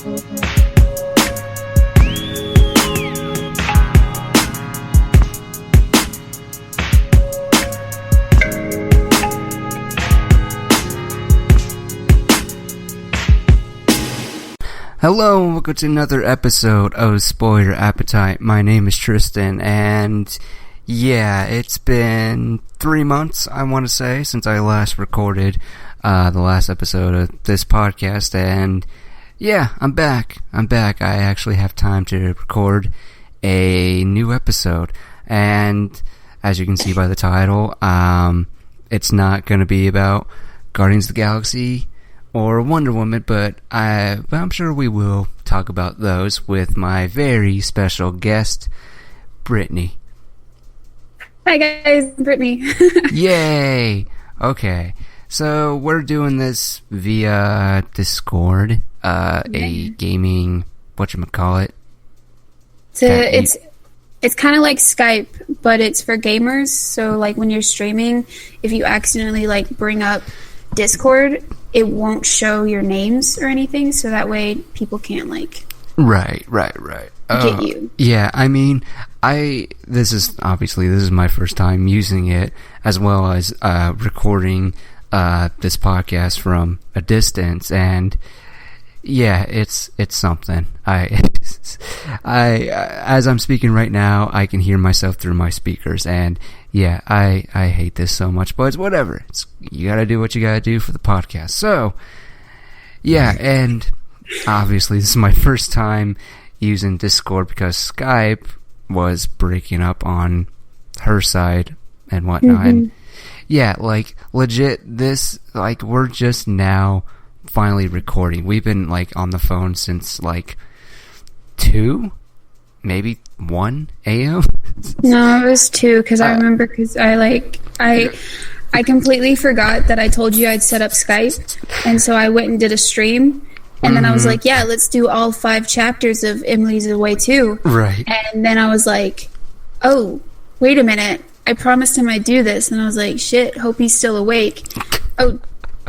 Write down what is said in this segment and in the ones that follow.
Hello and welcome to another episode of Spoil Your Appetite. My name is Tristan, and yeah, it's been 3 months, I want to say, since I last recorded the last episode of this podcast, and yeah, I'm back. I actually have time to record a new episode, and as you can see by the title, it's not going to be about Guardians of the Galaxy or Wonder Woman, but I'm sure we will talk about those with my very special guest, Brittney. Hi guys, Brittney. Yay! Okay, so we're doing this via Discord, a gaming, whatchamacallit. It's kind of like Skype, but it's for gamers. So like when you're streaming, if you accidentally like bring up Discord, it won't show your names or anything, so that way people can't like right get you. Yeah, I mean, this is my first time using it, as well as recording this podcast from a distance, and yeah, it's something. As I'm speaking right now, I can hear myself through my speakers, and yeah, I hate this so much, but it's whatever. You gotta do what you gotta do for the podcast. So, yeah, and obviously this is my first time using Discord because Skype was breaking up on her side and whatnot. Mm-hmm. And yeah, like, legit, we're just now finally recording. We've been, like, on the phone since, like, 2, maybe 1 a.m.? No, it was 2, because I remember, because I completely forgot that I told you I'd set up Skype, and so I went and did a stream, and then I was like, yeah, let's do all 5 chapters of Emily's Away too. Right. And then I was like, oh, wait a minute, I promised him I'd do this, and I was like, shit, hope he's still awake. Oh,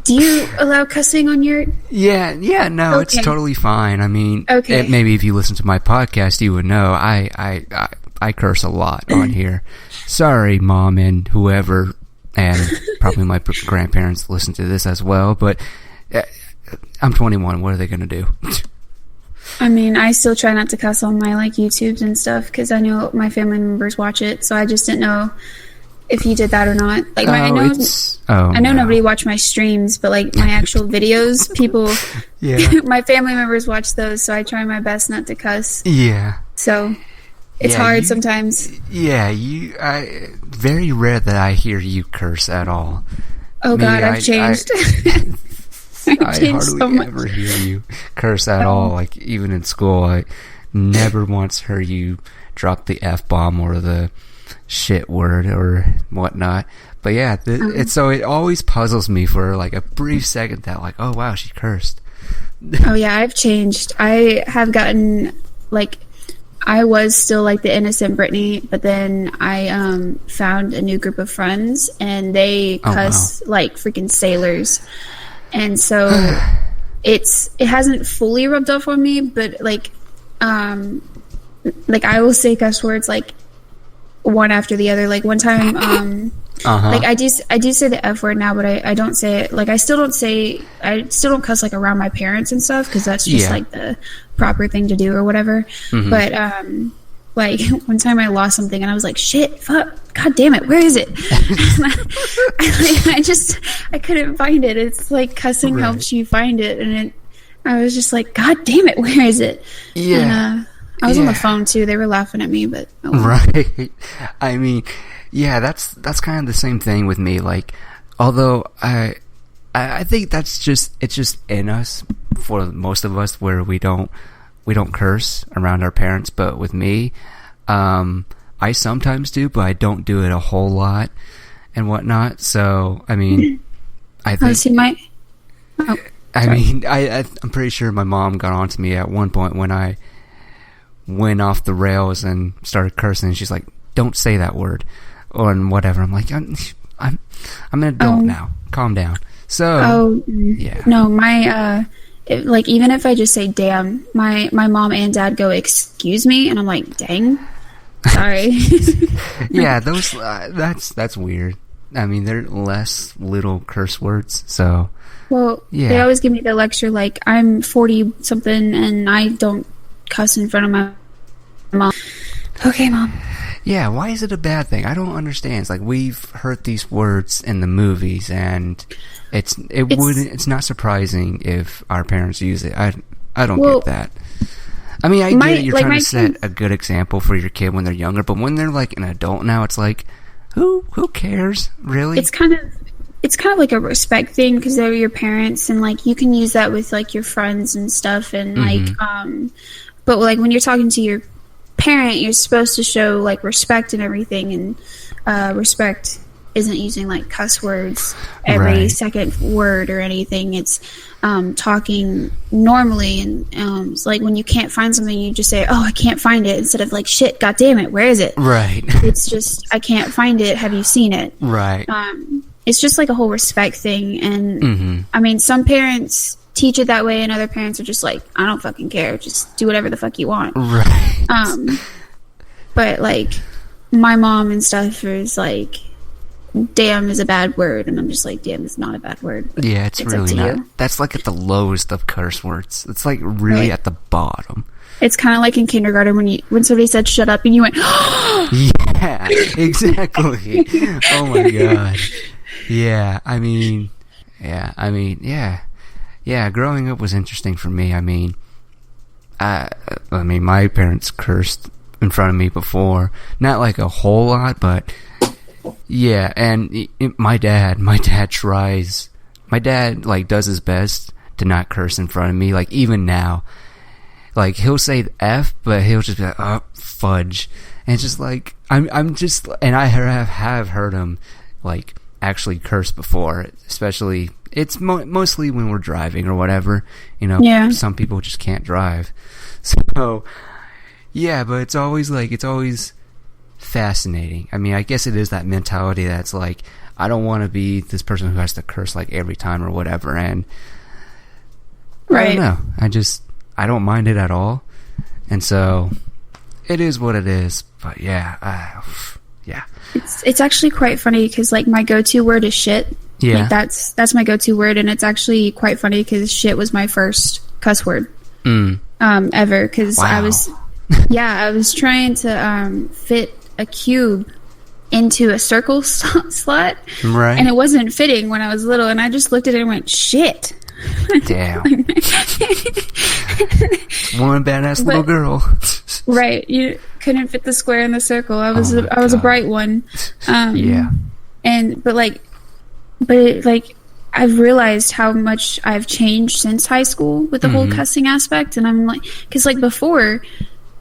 do you allow cussing on your... Yeah, no, okay. It's totally fine. I mean, okay. Maybe if you listen to my podcast, you would know I curse a lot on here. Sorry, Mom and whoever, and probably my grandparents listen to this as well, but I'm 21. What are they going to do? I mean, I still try not to cuss on my like YouTubes and stuff because I know my family members watch it, so I just didn't know if you did that or not. Like, I know nobody watched my streams, but like my actual videos, people, my family members watch those, so I try my best not to cuss. Yeah. So it's hard sometimes. Yeah, very rare that I hear you curse at all. Oh God, I've changed. I hardly ever hear you curse at all. Like, even in school, I never once heard you drop the F-bomb or the shit word or whatnot. But yeah, it always puzzles me for like a brief second that like, oh wow, she cursed. Oh yeah, I've changed. I have gotten like, I was still like the innocent Brittney, but then I found a new group of friends and they cuss like freaking sailors. And so it hasn't fully rubbed off on me, but like I will say cuss words like one after the other. Like one time, like I do say the F word now, but I don't say it. Like I still don't cuss like around my parents and stuff because that's just like the proper thing to do or whatever. Mm-hmm. But like one time I lost something and I was like, shit, fuck, god damn it, where is it? I couldn't find it. It's like cussing helps you find it, and I was just like, god damn it, where is it? Yeah. And, I was on the phone too. They were laughing at me, but right. I mean, yeah, that's kind of the same thing with me. Like, although I think it's just in us for most of us where we don't curse around our parents. But with me, I sometimes do, but I don't do it a whole lot and whatnot. So I mean, I think. I'm pretty sure my mom got onto me at one point when I went off the rails and started cursing, and she's like, don't say that word or whatever. I'm like, I'm an adult now, calm down. So yeah, no, my like, even if I just say damn, my mom and dad go, excuse me, and I'm like, dang, sorry. Yeah, those that's weird. I mean, they're less little curse words, so well, yeah. They always give me the lecture like I'm 40 something and I don't cuss in front of my mom. Okay, mom. Yeah, why is it a bad thing? I don't understand. It's like, we've heard these words in the movies, and it's not surprising if our parents use it. I don't get that. I mean, I get it. You're trying to set a good example for your kid when they're younger, but when they're like an adult now, it's like, who cares, really? It's kind of like a respect thing because they're your parents, and like you can use that with like your friends and stuff, and like but like when you're talking to your parent, you're supposed to show like respect and everything, and respect isn't using like cuss words every second word or anything. It's talking normally, and it's like when you can't find something, you just say, oh, I can't find it, instead of like, shit, god damn it, where is it? Right. It's just, I can't find it, have you seen it? Right. It's just like a whole respect thing, and I mean, some parents teach it that way, and other parents are just like, I don't fucking care, just do whatever the fuck you want. Right. But like my mom and stuff is like, damn is a bad word, and I'm just like, damn is not a bad word. Yeah, it's really not. That's like at the lowest of curse words. It's like really at the bottom. It's kind of like in kindergarten when somebody said shut up and you went yeah, exactly. Oh my god. Yeah, I mean, growing up was interesting for me. I mean, my parents cursed in front of me before, not like a whole lot, but yeah. And my dad like does his best to not curse in front of me. Like even now, like he'll say the F, but he'll just be like, oh, fudge. And it's just like, I'm just, and I have heard him like actually curse before, especially it's mostly when we're driving or whatever, you know. Yeah. Some people just can't drive, so yeah. But it's always fascinating. I mean, I guess it is that mentality that's like, I don't want to be this person who has to curse like every time or whatever, and I don't know. I don't mind it at all, and so it is what it is. But yeah. It's actually quite funny because like my go-to word is shit. Yeah, like, that's my go-to word, and it's actually quite funny because shit was my first cuss word ever. Because I was trying to fit a cube into a circle slot, right? And it wasn't fitting when I was little, and I just looked at it and went, shit. Damn. One badass little girl. Right, you couldn't fit the square in the circle. I was a bright one. Yeah. But I've realized how much I've changed since high school with the whole cussing aspect, and I'm like, because like before,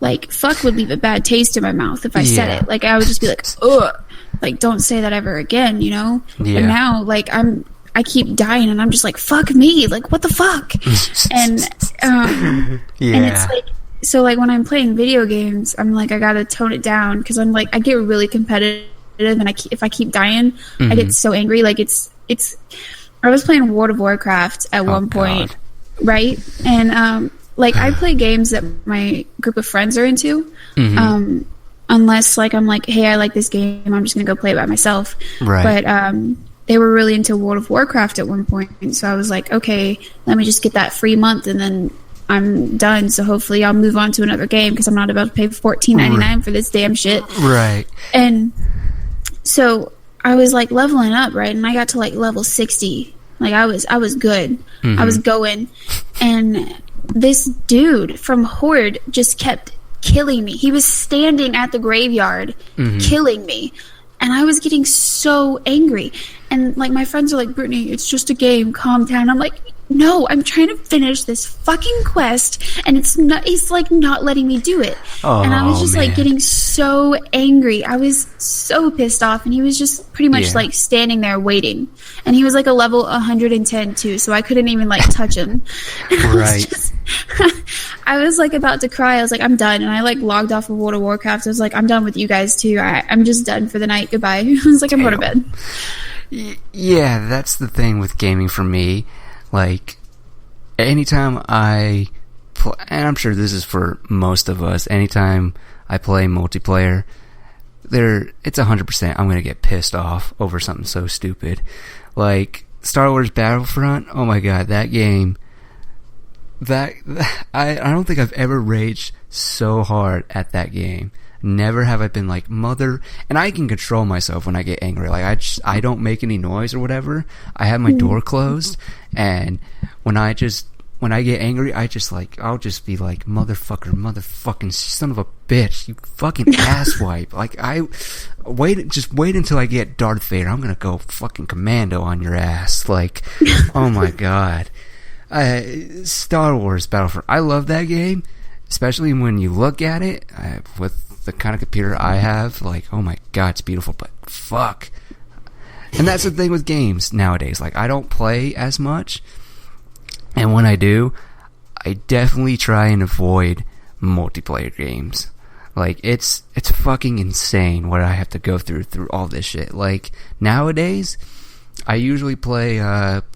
like fuck would leave a bad taste in my mouth if I said it. Like I would just be like, ugh, like don't say that ever again, you know. Yeah. But now like I keep dying, and I'm just like, fuck me, like what the fuck. And and it's like, so like when I'm playing video games, I'm like, I gotta tone it down because I'm like, I get really competitive, and if I keep dying, I get so angry. Like it's I was playing World of Warcraft at one point, right? And like I play games that my group of friends are into, unless like I'm like, hey, I like this game, I'm just gonna go play it by myself. Right. But they were really into World of Warcraft at one point, so I was like, okay, let me just get that free month, and then I'm done. So hopefully I'll move on to another game because I'm not about to pay $14.99 for this damn shit. Right. And so I was like leveling up, right? And I got to like level 60. Like I was good. I was going, and this dude from Horde just kept killing me. He was standing at the graveyard killing me. And I was getting so angry. And, like, my friends are like, Brittney, it's just a game. Calm down. I'm like, no, I'm trying to finish this fucking quest. And he's, like, not letting me do it. Oh, and I was just, like, getting so angry. I was so pissed off. And he was just pretty much, like, standing there waiting. And he was, like, a level 110, too. So I couldn't even, like, touch him. Right. I was like about to cry. I was like, I'm done. And I like logged off of World of Warcraft. I was like, I'm done with you guys too. I'm just done for the night. Goodbye. I was like, I'm going to bed. Yeah, that's the thing with gaming for me. Like, anytime I play, and I'm sure this is for most of us, anytime I play multiplayer, it's 100% I'm going to get pissed off over something so stupid. Like, Star Wars Battlefront, oh my god, that game, I don't think I've ever raged so hard at that game. Never have I been like, mother, and I can control myself when I get angry. Like, I don't make any noise or whatever. I have my door closed, and when I get angry, I'll just be like, motherfucking son of a bitch, you fucking asswipe. Like, just wait until I get Darth Vader. I'm gonna go fucking commando on your ass. Like, oh my god. Star Wars Battlefront, I love that game, especially when you look at it with the kind of computer I have. Like, oh my god, it's beautiful, but fuck. And that's the thing with games nowadays. Like, I don't play as much, and when I do, I definitely try and avoid multiplayer games. Like, it's fucking insane what I have to go through all this shit. Like, nowadays, I usually play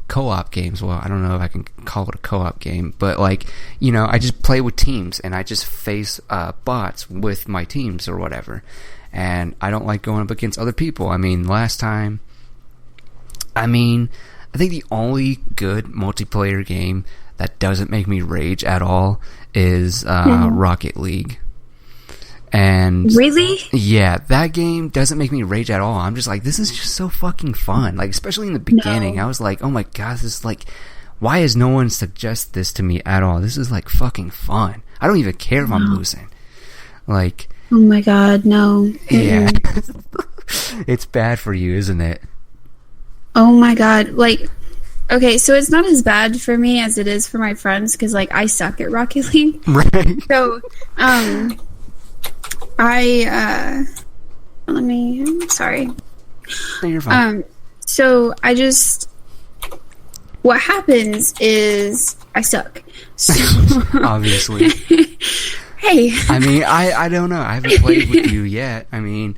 co-op games. Well, I don't know if I can call it a co-op game, but like, you know, I just play with teams and I just face bots with my teams or whatever. And I don't like going up against other people. I mean, I think the only good multiplayer game that doesn't make me rage at all is Rocket League. And really? Yeah, that game doesn't make me rage at all. I'm just like, this is just so fucking fun. Like, especially in the beginning, no. I was like, oh my god, this is like, why has no one suggested this to me at all? This is like fucking fun. I don't even care if I'm losing. Like, oh my god, no. Yeah. It's bad for you, isn't it? Oh my god, like, okay, so it's not as bad for me as it is for my friends, because like, I suck at Rocket League. Right. So, sorry. No, you're fine. So what happens is I suck. So, obviously. Hey. I mean, I don't know. I haven't played with you yet. I mean,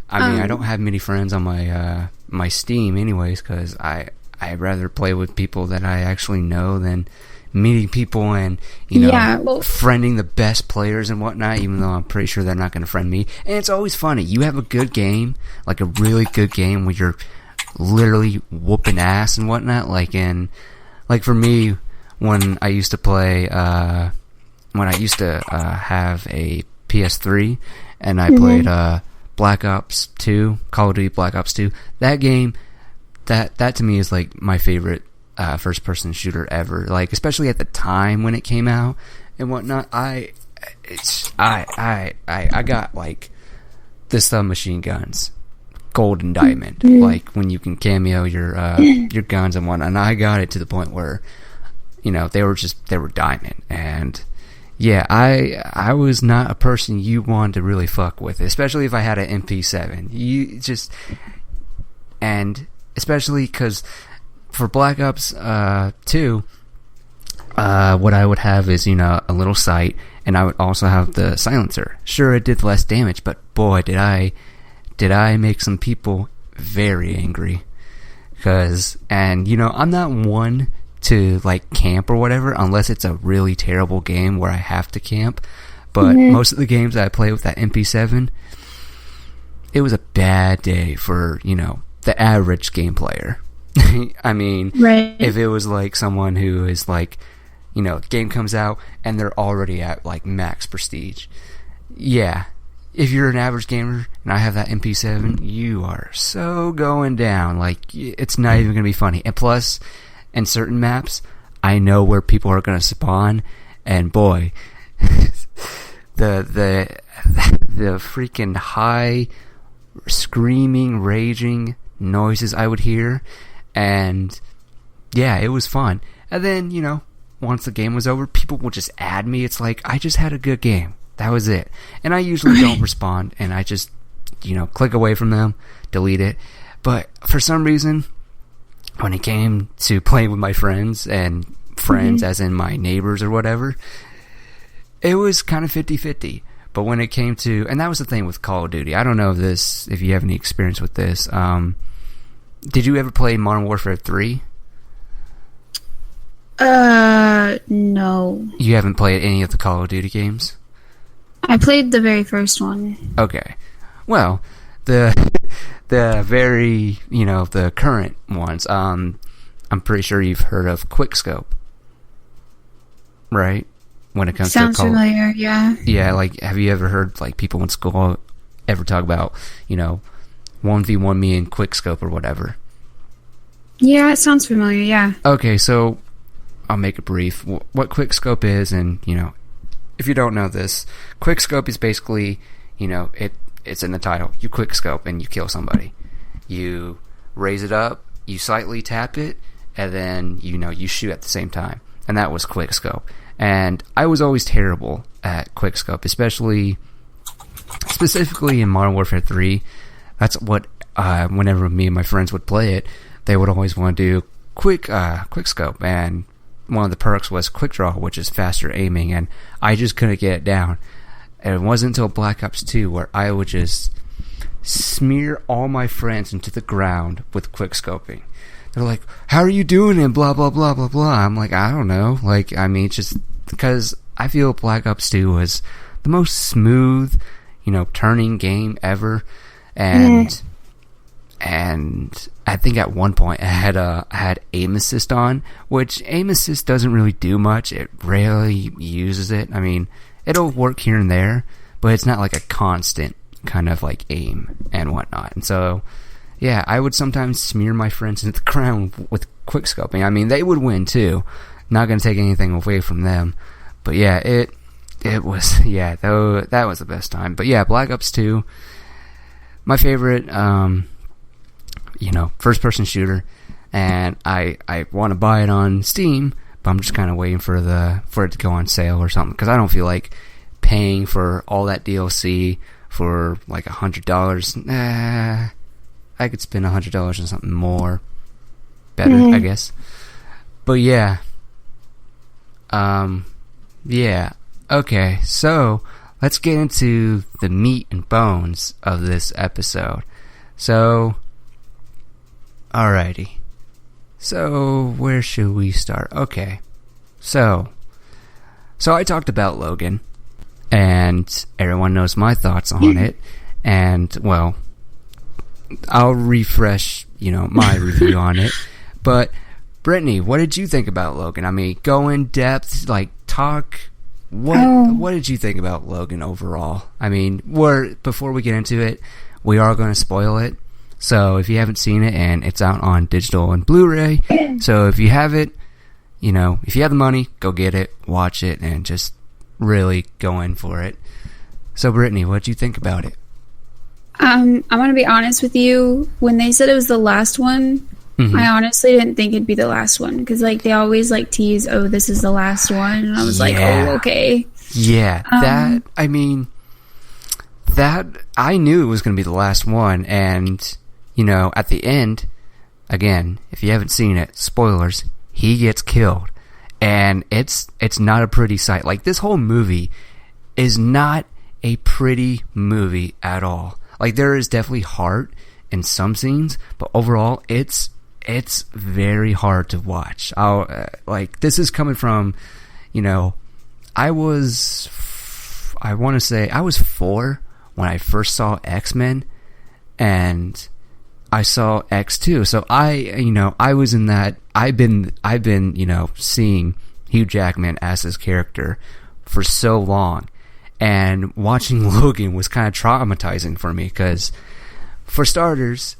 I don't have many friends on my Steam anyways, because I'd rather play with people that I actually know than meeting people and, you know, friending the best players and whatnot, even though I'm pretty sure they're not going to friend me. And it's always funny. You have a good game, like a really good game where you're literally whooping ass and whatnot. Like for me, when I used to play, have a PS3 and I played Black Ops 2, Call of Duty Black Ops 2, that game, that to me is like my favorite first person shooter ever. Like, especially at the time when it came out and whatnot, I got like the submachine guns, gold and diamond, like when you can cameo your guns and whatnot. And I got it to the point where, you know, they were diamond. And yeah, I was not a person you wanted to really fuck with, especially if I had an MP7. And especially because for Black Ops 2, what I would have is, you know, a little sight, and I would also have the silencer. Sure, it did less damage, but boy, did I make some people very angry. And you know, I'm not one to like camp or whatever, unless it's a really terrible game where I have to camp. But most of the games that I play with that MP7, it was a bad day for, you know, the average game player. I mean, if it was like someone who is like, you know, game comes out and they're already at like max prestige. Yeah. If you're an average gamer and I have that MP7, you are so going down. Like, it's not even going to be funny. And plus, in certain maps, I know where people are going to spawn, and boy, the freaking high screaming, raging noises I would hear. And yeah, it was fun. And then, you know, once the game was over, people would just add me. It's like, I just had a good game. That was it. And I usually don't respond, and I just, you know, click away from them, delete it. But for some reason, when it came to playing with my friends, and friends as in my neighbors or whatever, it was kind of 50-50. But when it came to, and that was the thing with Call of Duty, I don't know if you have any experience with this. Did you ever play Modern Warfare 3? No. You haven't played any of the Call of Duty games? I played the very first one. Okay. Well, the very, the current ones, I'm pretty sure you've heard of Quickscope. Right? When it comes Sounds to familiar, yeah. Yeah, like, have you ever heard, like, people in school ever talk about, 1v1 me in Quickscope or whatever? Yeah, it sounds familiar, yeah. Okay, so I'll make it brief. What Quickscope is, and, if you don't know this, Quickscope is basically, it's in the title. You Quickscope and you kill somebody. You raise it up, you slightly tap it, and then, you shoot at the same time. And that was Quickscope. And I was always terrible at Quickscope, specifically in Modern Warfare 3. That's what, whenever me and my friends would play it, they would always want to do Quickscope. And one of the perks was Quick Draw, which is faster aiming, and I just couldn't get it down. And it wasn't until Black Ops 2 where I would just smear all my friends into the ground with Quickscoping. They're like, how are you doing it? Blah, blah, blah, blah, blah. I'm like, I don't know. Like, I mean, it's just because I feel Black Ops 2 was the most smooth, turning game ever. And I think at one point I had aim assist on, which aim assist doesn't really do much. It rarely uses it. I mean, it'll work here and there, but it's not like a constant kind of like aim and whatnot. And so, yeah, I would sometimes smear my friends into the ground with Quickscoping. I mean, they would win too. Not going to take anything away from them. But yeah, it was, yeah, that was the best time. But yeah, Black Ops 2, my favorite, first person shooter. And I want to buy it on Steam, but I'm just kind of waiting for it to go on sale or something. Because I don't feel like paying for all that DLC for like $100. I could spend $100 on something more better, I guess. But yeah. Yeah. Okay, so let's get into the meat and bones of this episode. So, alrighty. So, where should we start? Okay. So I talked about Logan, and everyone knows my thoughts on it. And, well, I'll refresh, my review on it. But, Brittney, what did you think about Logan? I mean, go in depth, like, talk. What did you think about Logan overall? I mean, before we get into it, we are going to spoil it. So, if you haven't seen it, and it's out on digital and Blu-ray, so if you have it, if you have the money, go get it, watch it, and just really go in for it. So, Brittney, what did you think about it? I'm going to be honest with you. When they said it was the last one, I honestly didn't think it'd be the last one. Because, like, they always, like, tease, oh, this is the last one. And I was like, oh, okay. Yeah, I knew it was going to be the last one. And, at the end, again, if you haven't seen it, spoilers, he gets killed. And it's not a pretty sight. Like, this whole movie is not a pretty movie at all. Like, there is definitely heart in some scenes, but overall, it's very hard to watch. This is coming from, I was 4 when I first saw X-Men, and I saw X2. So I was in that. I've been, seeing Hugh Jackman as his character for so long. And watching Logan was kind of traumatizing for me because, for starters,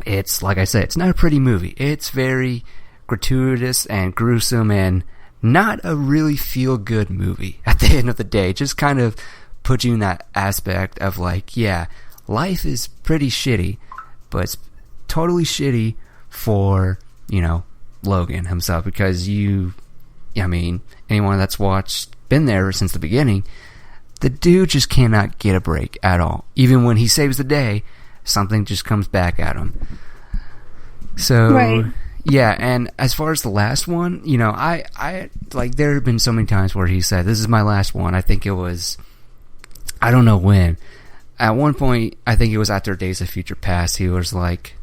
it's, like I said, it's not a pretty movie. It's very gratuitous and gruesome and not a really feel-good movie at the end of the day. Just kind of put you in that aspect of, like, yeah, life is pretty shitty, but it's totally shitty for, Logan himself because anyone that's been there since the beginning, the dude just cannot get a break at all. Even when he saves the day, something just comes back at him. So, right. Yeah, and as far as the last one, I like, there have been so many times where he said, this is my last one. I think it was, I don't know when. At one point, I think it was after Days of Future Past, he was like,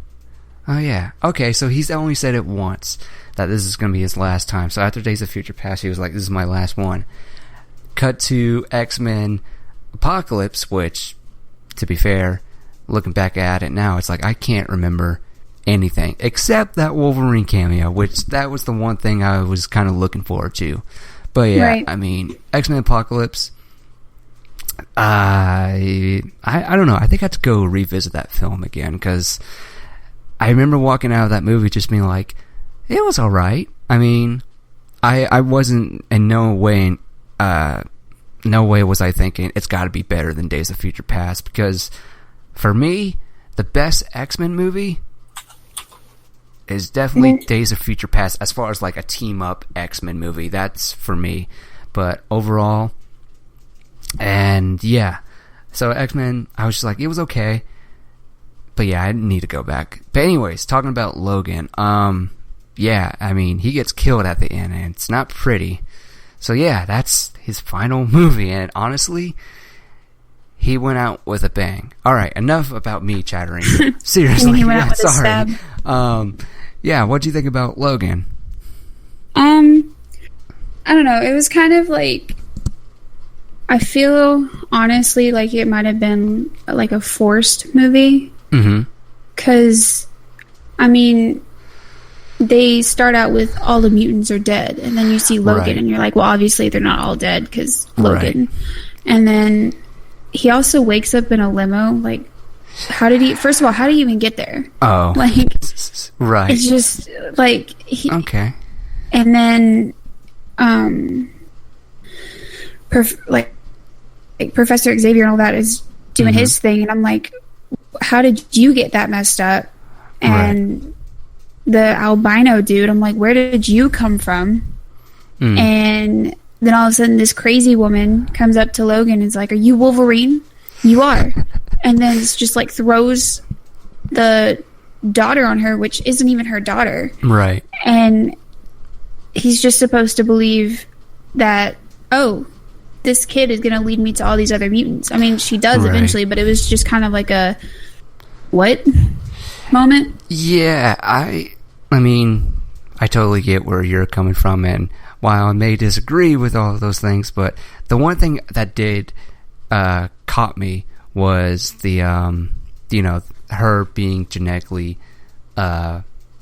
Oh, yeah. Okay, so he's only said it once, that this is going to be his last time. So after Days of Future Past, he was like, this is my last one. Cut to X-Men Apocalypse, which, to be fair, looking back at it now, it's like, I can't remember anything, except that Wolverine cameo, which that was the one thing I was kind of looking forward to. But yeah, right. I mean, X-Men Apocalypse, I don't know, I think I have to go revisit that film again, because I remember walking out of that movie just being like, it was alright. I mean, I wasn't in no way was I thinking it's got to be better than Days of Future Past, because for me, the best X-Men movie is definitely Days of Future Past, as far as like a team-up X-Men movie. That's for me. But overall, and yeah, so X-Men, I was just like, it was okay. But yeah, I need to go back. But anyways, talking about Logan, yeah, I mean, he gets killed at the end, and it's not pretty. So yeah, that's his final movie, and honestly, he went out with a bang. Alright, enough about me chattering. Seriously, he went out with sorry. a stab. Yeah, what do you think about Logan? I don't know, it was kind of like, I feel, honestly, like it might have been like a forced movie. Because, I mean, they start out with all the mutants are dead, and then you see Logan, and you're like, well, obviously they're not all dead, because Logan. Right. And then he also wakes up in a limo. Like, first of all, how did he even get there? Oh. Like, right. It's just, like, okay. And then, Professor Xavier and all that is doing his thing, and I'm like, how did you get that messed up? And the albino dude, I'm like, where did you come from? And then all of a sudden this crazy woman comes up to Logan and is like, are you Wolverine? You are. And then it's just like throws the daughter on her, which isn't even her daughter. Right. And he's just supposed to believe that, oh, this kid is going to lead me to all these other mutants. I mean, she does eventually, but it was just kind of like a what moment? Yeah, I mean, I totally get where you're coming from, and while I may disagree with all of those things, but the one thing that did caught me was the her being genetically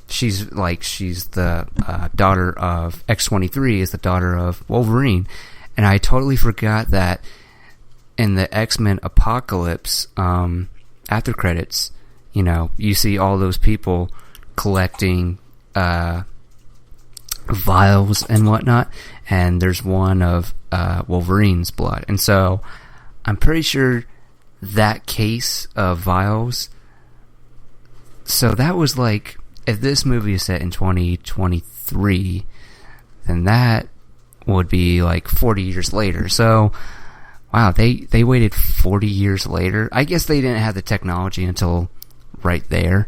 she's the daughter of X-23 is the daughter of Wolverine, and I totally forgot that in the X-Men Apocalypse after credits, you see all those people collecting vials and whatnot, and there's one of Wolverine's blood. And so I'm pretty sure that case of vials, so that was like, if this movie is set in 2023, then that would be like 40 years later. So wow, they waited 40 years later. I guess they didn't have the technology until right there,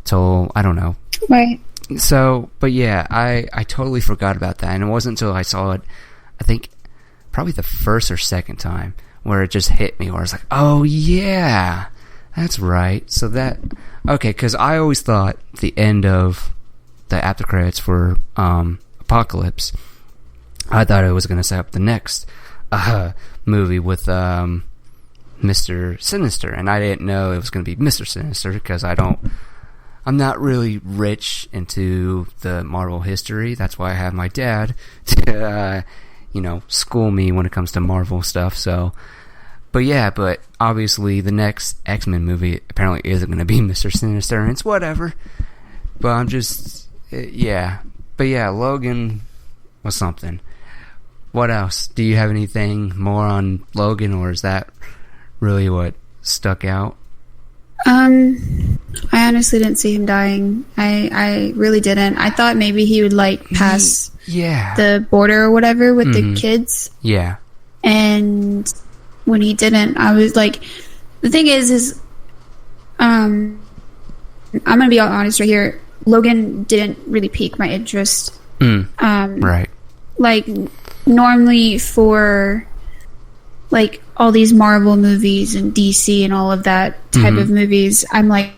till I don't know. Right. So, but yeah, I totally forgot about that, and it wasn't until I saw it, I think, probably the first or second time, where it just hit me, where I was like, oh yeah, that's right. So that, okay, because I always thought the end of the after credits for Apocalypse, I thought it was going to set up the next movie with Mr. Sinister, and I didn't know it was going to be Mr. Sinister, because I'm not really rich into the Marvel history. That's why I have my dad to, school me when it comes to Marvel stuff. So, but obviously the next X-Men movie apparently isn't going to be Mr. Sinister, and it's whatever. But I'm just, yeah. But yeah, Logan was something. What else? Do you have anything more on Logan, or is that really what stuck out? I honestly didn't see him dying. I really didn't. I thought maybe he would pass the border or whatever with the kids. Yeah. And when he didn't, I was like, the thing is I'm gonna be honest right here. Logan didn't really pique my interest. Right. Like, normally for all these Marvel movies and DC and all of that type of movies, I'm like,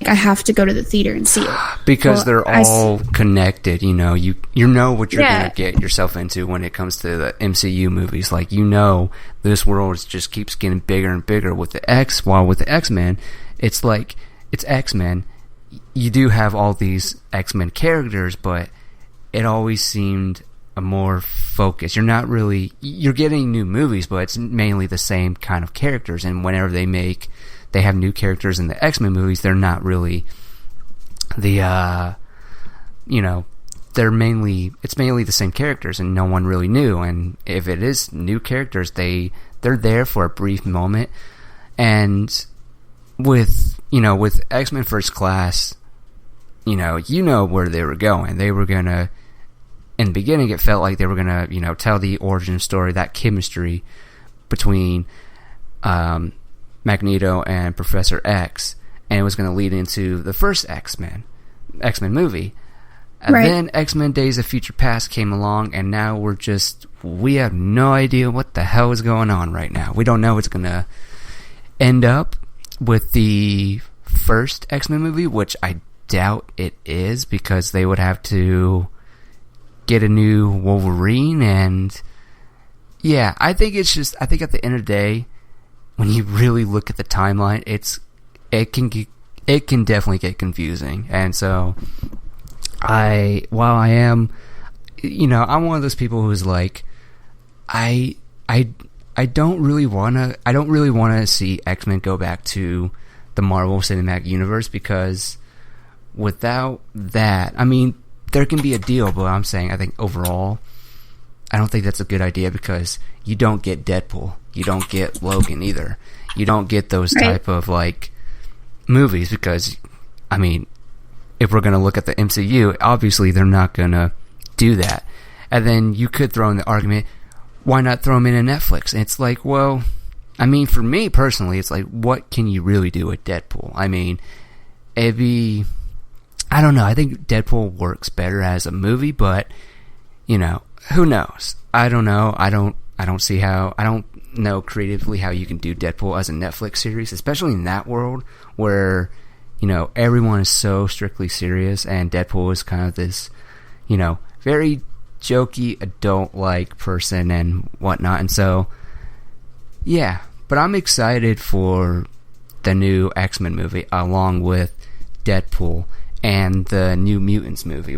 I have to go to the theater and see it. Because they're all connected, you know. You know what you're going to get yourself into when it comes to the MCU movies. Like, you know, this world just keeps getting bigger and bigger with the X. While with the X-Men, it's like, it's X-Men. You do have all these X-Men characters, but it always seemed a more focus. You're getting new movies, but it's mainly the same kind of characters. And whenever they have new characters in the X-Men movies, they're not really it's mainly the same characters, and no one really knew. And if it is new characters, they're there for a brief moment. And with X-Men First Class, you know where they were going. They were gonna, in the beginning, it felt like they were gonna, tell the origin story, that chemistry between Magneto and Professor X, and it was going to lead into the first X-Men movie. And then X-Men Days of Future Past came along, and now we have no idea what the hell is going on right now. We don't know what's going to end up with the first X-Men movie, which I doubt it is, because they would have to get a new Wolverine. And yeah, I think at the end of the day, when you really look at the timeline, it can definitely get confusing. And so I'm one of those people who's like, I don't really want to see X-Men go back to the Marvel Cinematic Universe, because without that, I mean, there can be a deal, but I think overall, I don't think that's a good idea, because you don't get Deadpool, you don't get Logan either, you don't get those type of like movies, because I mean, if we're going to look at the MCU, obviously they're not going to do that. And then you could throw in the argument, why not throw them in a Netflix? And it's like, well, I mean, for me personally, it's like, what can you really do with Deadpool? I mean, I don't know, I think Deadpool works better as a movie, but who knows? I don't know. I don't know creatively how you can do Deadpool as a Netflix series, especially in that world where, everyone is so strictly serious, and Deadpool is kind of this, very jokey, adult-like person and whatnot. And so, yeah. But I'm excited for the new X-Men movie, along with Deadpool and the New Mutants movie,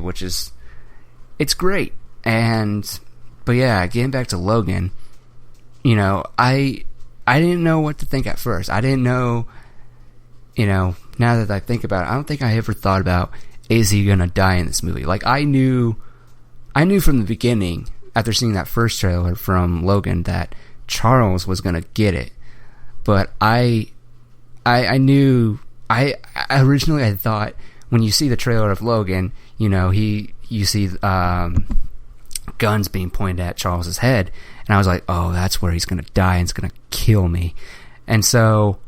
it's great. But yeah, getting back to Logan, I didn't know what to think at first. I didn't know, now that I think about it, I don't think I ever thought about, is he gonna die in this movie? Like, I knew from the beginning, after seeing that first trailer from Logan, that Charles was gonna get it. But I knew, originally I thought, when you see the trailer of Logan, you see guns being pointed at Charles's head, and I was like, oh, that's where he's gonna die and it's gonna kill me. And so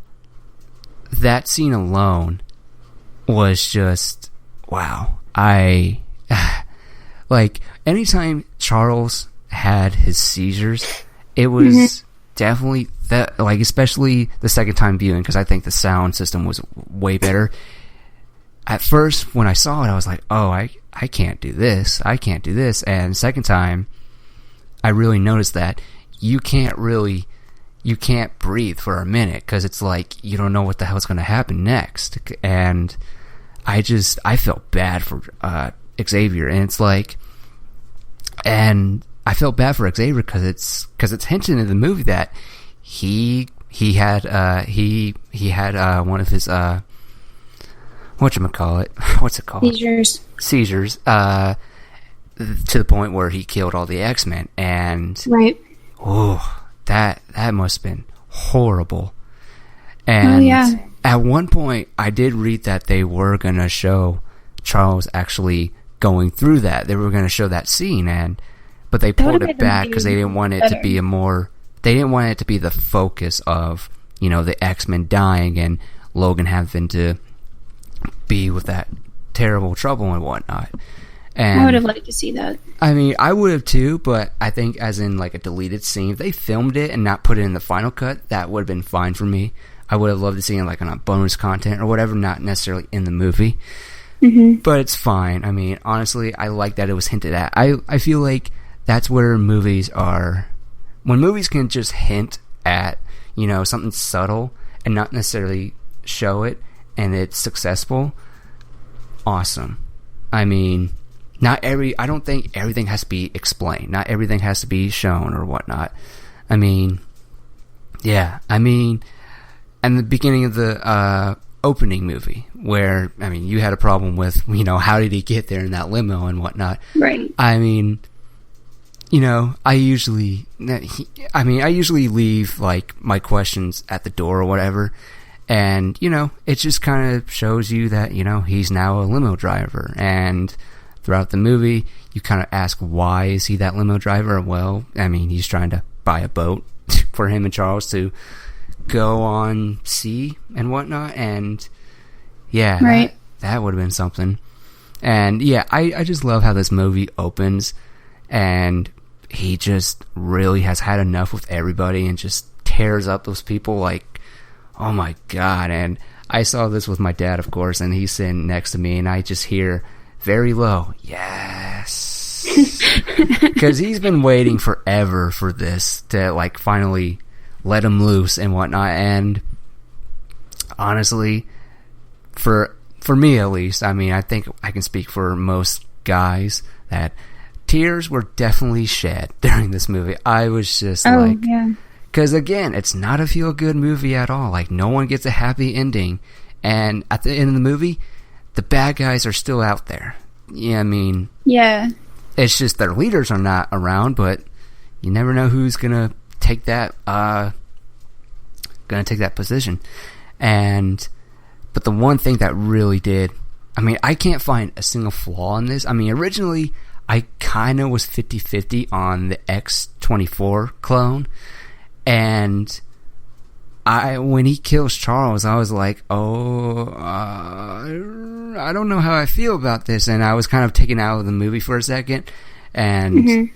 that scene alone was just, wow. Like, anytime Charles had his seizures, it was definitely that, like, especially the second time viewing, because I think the sound system was way better. At first, when I saw it, I was like, oh, I can't do this. I can't do this. And second time, I really noticed that you can't breathe for a minute, because it's like, you don't know what the hell's going to happen next. And I felt bad for Xavier. And it's like, and I felt bad for Xavier because it's hinted in the movie that he had one of his whatchamacallit? What's it called? Seizures. To the point where he killed all the X-Men. And that must have been horrible. And at one point, I did read that they were going to show Charles actually going through that. They were going to show that scene, but they pulled it back because they didn't want it to be they didn't want it to be the focus of, the X-Men dying and Logan having to be with that terrible trouble and whatnot. And I would have liked to see that. I mean, I would have too, but I think as in like a deleted scene, if they filmed it and not put it in the final cut, that would have been fine for me. I would have loved to see it like on a bonus content or whatever, not necessarily in the movie. But it's fine. I mean, honestly, I like that it was hinted at. I feel like that's where movies are. When movies can just hint at, you know, something subtle and not necessarily show it, and it's successful, awesome. I mean, I don't think everything has to be explained. Not everything has to be shown or whatnot. I mean, yeah. I mean, and the beginning of the opening movie, where, I mean, you had a problem with, you know, how did he get there in that limo and whatnot. Right. I mean, you know, I usually leave, like, my questions at the door or whatever, and, you know, it just kind of shows you that, you know, he's now a limo driver, and throughout the movie, you kind of ask, why is he that limo driver? Well, I mean, he's trying to buy a boat for him and Charles to go on sea and whatnot, and yeah, right. that would have been something. And yeah, I just love how this movie opens, and he just really has had enough with everybody and just tears up those people like, oh my god. And I saw this with my dad, of course, and he's sitting next to me, and I just hear very low, yes, because he's been waiting forever for this to, like, finally let him loose and whatnot. And honestly, for me at least, I mean, I think I can speak for most guys that tears were definitely shed during this movie. I was just because again, it's not a feel-good movie at all. Like, no one gets a happy ending, and at the end of the movie, the bad guys are still out there. Yeah, I mean, yeah, it's just their leaders are not around, but you never know who's gonna take that position. But the one thing that really did, I mean, I can't find a single flaw in this. I mean, originally I kind of was 50-50 on the X-24 clone, and when he kills Charles, I was like, I don't know how I feel about this, and I was kind of taken out of the movie for a second, and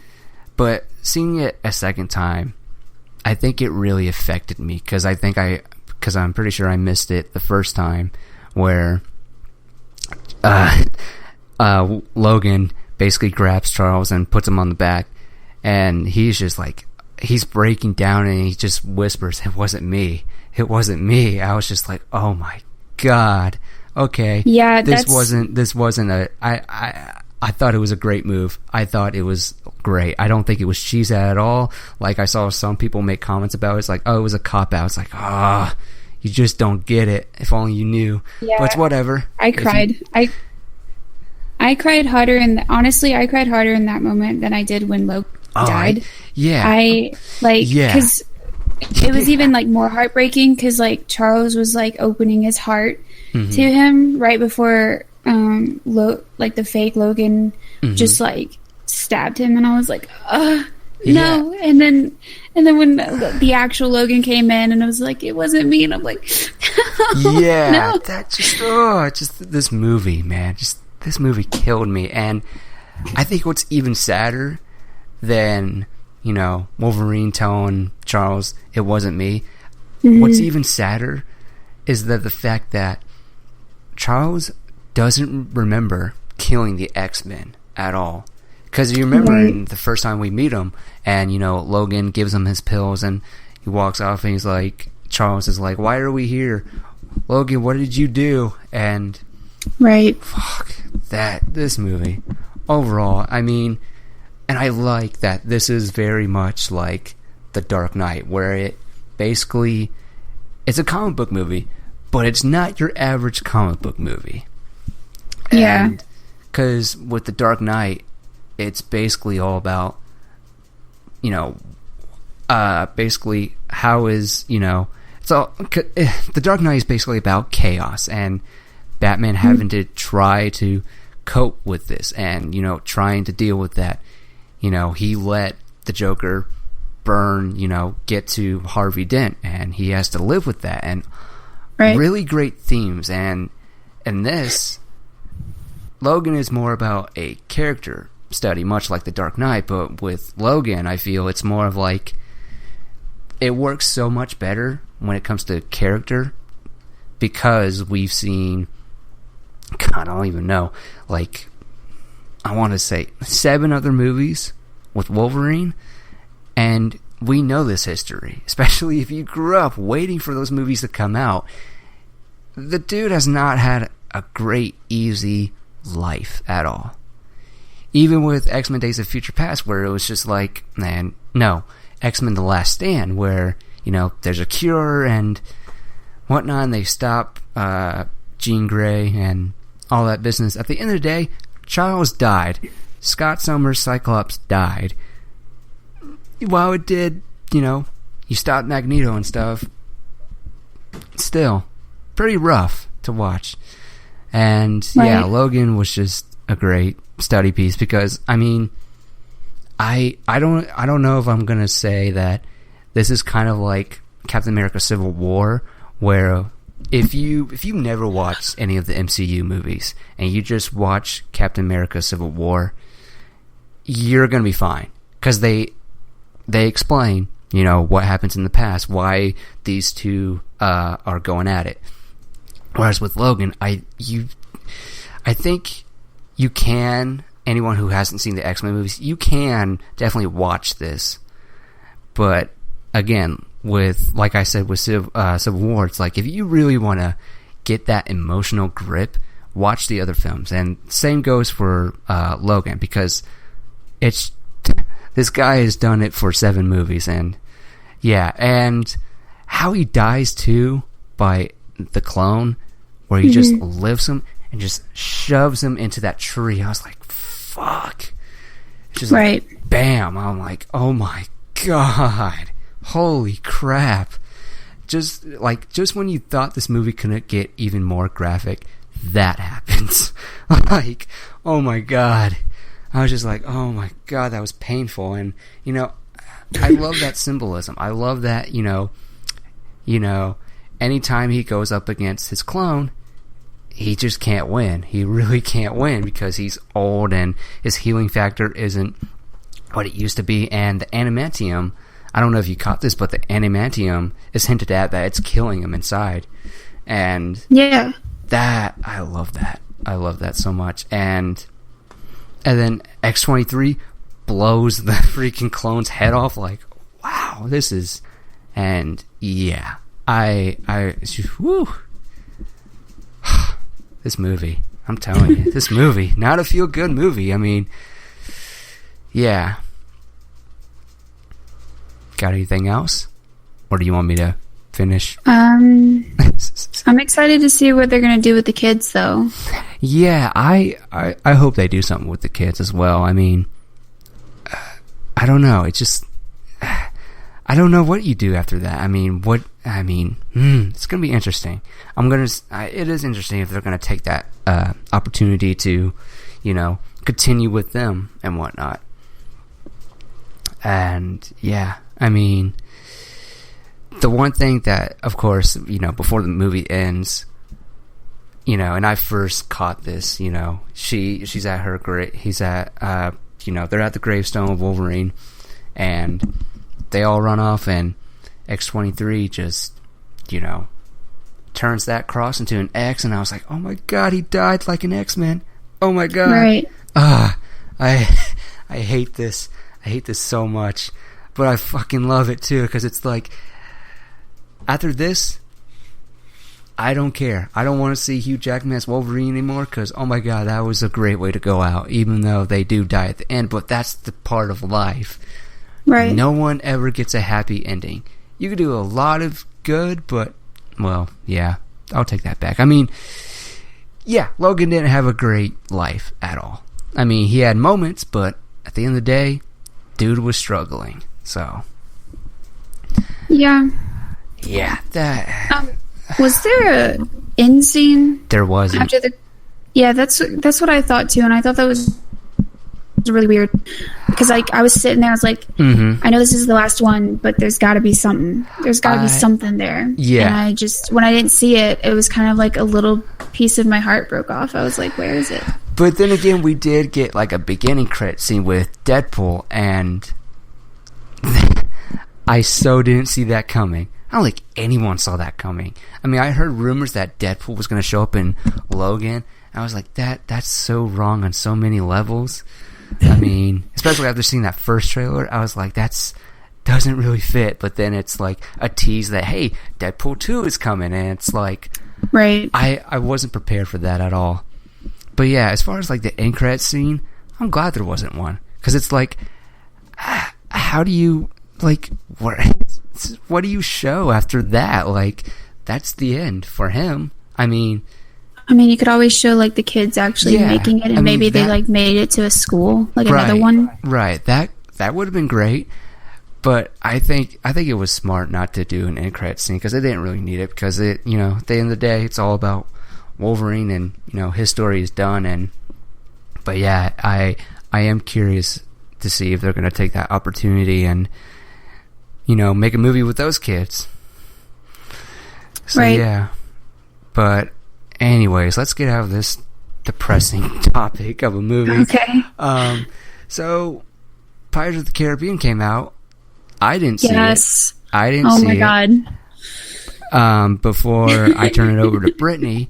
but seeing it a second time, I think it really affected me, because I'm pretty sure I missed it the first time, where Logan basically grabs Charles and puts him on the back, and he's just like, he's breaking down, and he just whispers, "It wasn't me. It wasn't me." I was just like, oh my god. Okay. Yeah, this wasn't a. I thought it was a great move. I thought it was great. I don't think it was cheesy at all. Like, I saw some people make comments about it. It's like, oh, it was a cop-out. It's like, you just don't get it. If only you knew. Yeah, but it's whatever. I cried. I cried harder, honestly, I cried harder in that moment than I did when Logan died. Because it was even, like, more heartbreaking, because, like, Charles was, like, opening his heart to him right before the fake Logan just, like, stabbed him, and I was like, no. And then when the actual Logan came in, and I was like, it wasn't me, and I'm like, yeah, no. That just this movie, man, this movie killed me. And I think what's even sadder than, you know, Wolverine telling Charles it wasn't me, what's even sadder is that the fact that Charles doesn't remember killing the X-Men at all. Because you remember in the first time we meet him, and, you know, Logan gives him his pills, and he walks off, and he's like, Charles is like, why are we here? Logan, what did you do? And fuck this movie overall, I mean, and I like that this is very much like The Dark Knight, where it basically, it's a comic book movie, but it's not your average comic book movie. Yeah. Because with The Dark Knight, it's basically all about, you know, basically how is, you know, The Dark Knight is basically about chaos, and Batman having to try to cope with this, and, you know, trying to deal with that. You know, he let the Joker burn, you know, get to Harvey Dent, and he has to live with that, and really great themes. And in this, Logan is more about a character study, much like The Dark Knight, but with Logan, I feel it's more of like, it works so much better when it comes to character, because we've seen, God, I don't even know, like, I want to say 7 other movies with Wolverine, and we know this history, especially if you grew up waiting for those movies to come out. The dude has not had a great, easy life at all. Even with X-Men Days of Future Past, where it was just like, man, no, X-Men The Last Stand, where, you know, there's a cure and whatnot, and they stop Jean Grey and all that business. At the end of the day, Charles died. Scott Summers' Cyclops died. While it did, you know, you stopped Magneto and stuff, still pretty rough to watch. And yeah, Logan was just a great study piece, because I mean, I don't know if I'm gonna say that this is kind of like Captain America Civil War, where if you never watched any of the MCU movies and you just watch Captain America Civil War, you're gonna be fine, because they explain, you know, what happens in the past, why these two are going at it. Whereas with Logan, I think you can, anyone who hasn't seen the X-Men movies, you can definitely watch this. But again, with, like I said, with Civil War, it's like, if you really want to get that emotional grip, watch the other films. And same goes for Logan, because it's, this guy has done it for 7 movies, and yeah, and how he dies too, by the clone, where he just lifts him and just shoves him into that tree. I was like, fuck. It's just like, bam. I'm like, oh my god. Holy crap. Just when you thought this movie couldn't get even more graphic, that happens. Like, oh my god. I was just like, oh my god, that was painful. And, you know, I love that symbolism. I love that, you know, anytime he goes up against his clone, he just can't win. He really can't win, because he's old and his healing factor isn't what it used to be. And the adamantium, I don't know if you caught this, but the adamantium is hinted at that it's killing him inside. And yeah, that, I love that. I love that so much. And then X-23 blows the freaking clone's head off. Like, wow, this is, and yeah, woo. This movie, I'm telling you, this movie, not a feel-good movie. I mean, yeah. Got anything else? Or do you want me to finish? I'm excited to see what they're going to do with the kids, though. Yeah, I hope they do something with the kids as well. I mean, I don't know. It's just, I don't know what you do after that. I mean, it's going to be interesting. It is interesting if they're going to take that opportunity to, you know, continue with them and whatnot. And yeah, I mean, the one thing that, of course, you know, before the movie ends, you know, and I first caught this, you know, she's at her he's at, you know, they're at the gravestone of Wolverine, and they all run off, and X-23 just, you know, turns that cross into an X, and I was like, oh my god, he died like an X-Men. Oh my god. Right. I hate this. I hate this so much, but I fucking love it too, because it's like, after this, I don't care. I don't want to see Hugh Jackman as Wolverine anymore, because, oh my god, that was a great way to go out, even though they do die at the end, but that's the part of life. Right. No one ever gets a happy ending. You can do a lot of good, but, well, yeah, I'll take that back. I mean, yeah, Logan didn't have a great life at all. I mean, he had moments, but at the end of the day, dude was struggling, so. Yeah. Yeah, that. Was there a end scene? There wasn't. After the. Yeah, that's what I thought too, and I thought that was really weird, because like I was sitting there, I was like, I know this is the last one, but there's got to be something. There's got to be something there. Yeah. And I just, when I didn't see it, it was kind of like a little piece of my heart broke off. I was like, where is it? But then again, we did get like a beginning credit scene with Deadpool, and I so didn't see that coming. I don't think anyone saw that coming. I mean, I heard rumors that Deadpool was going to show up in Logan. I was like, that's so wrong on so many levels. I mean, especially after seeing that first trailer, I was like, doesn't really fit. But then it's like a tease that, hey, Deadpool 2 is coming, and it's like, right. I wasn't prepared for that at all. But yeah, as far as like the end credits scene, I'm glad there wasn't one, because it's like, how do you like what do you show after that? Like, that's the end for him. I mean, you could always show like the kids actually making it, and maybe they like made it to a school, like another one. Right. That would have been great. But I think it was smart not to do an end credit scene, because they didn't really need it, because it, you know, at the end of the day, it's all about Wolverine, and you know, his story is done. But yeah, I am curious to see if they're going to take that opportunity and, you know, make a movie with those kids. So right. Yeah. But anyways, let's get out of this depressing topic of a movie. Okay. So Pirates of the Caribbean came out. I didn't see it. I didn't see it. Oh my God. Before I turn it over to Brittney,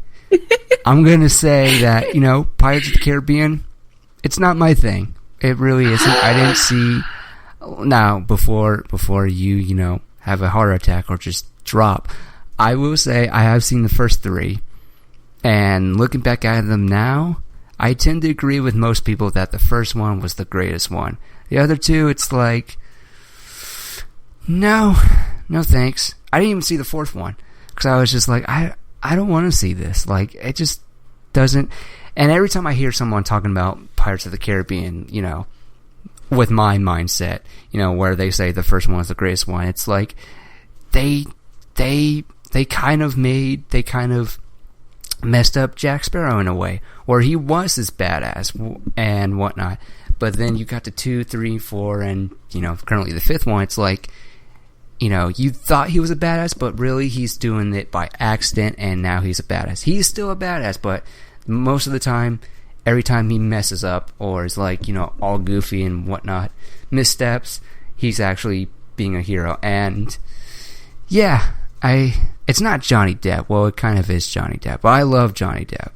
I'm going to say that, you know, Pirates of the Caribbean, it's not my thing. It really isn't. I didn't see... Now, before you know, have a heart attack or just drop, I will say I have seen the first 3. And looking back at them now, I tend to agree with most people that the first one was the greatest one. The other 2, it's like... No thanks. I didn't even see the 4th one, because I was just like, I don't want to see this. Like, it just doesn't. And every time I hear someone talking about Pirates of the Caribbean, you know, with my mindset, you know, where they say the first one was the greatest one, it's like they kind of messed up Jack Sparrow in a way, where he was this badass and whatnot. But then you got to 2, 3, 4, and, you know, currently the 5th one, it's like, you know, you thought he was a badass, but really he's doing it by accident, and now he's a badass. He's still a badass, but most of the time, every time he messes up or is like, you know, all goofy and whatnot, missteps, he's actually being a hero. And yeah, it's not Johnny Depp. Well, it kind of is Johnny Depp. I love Johnny Depp.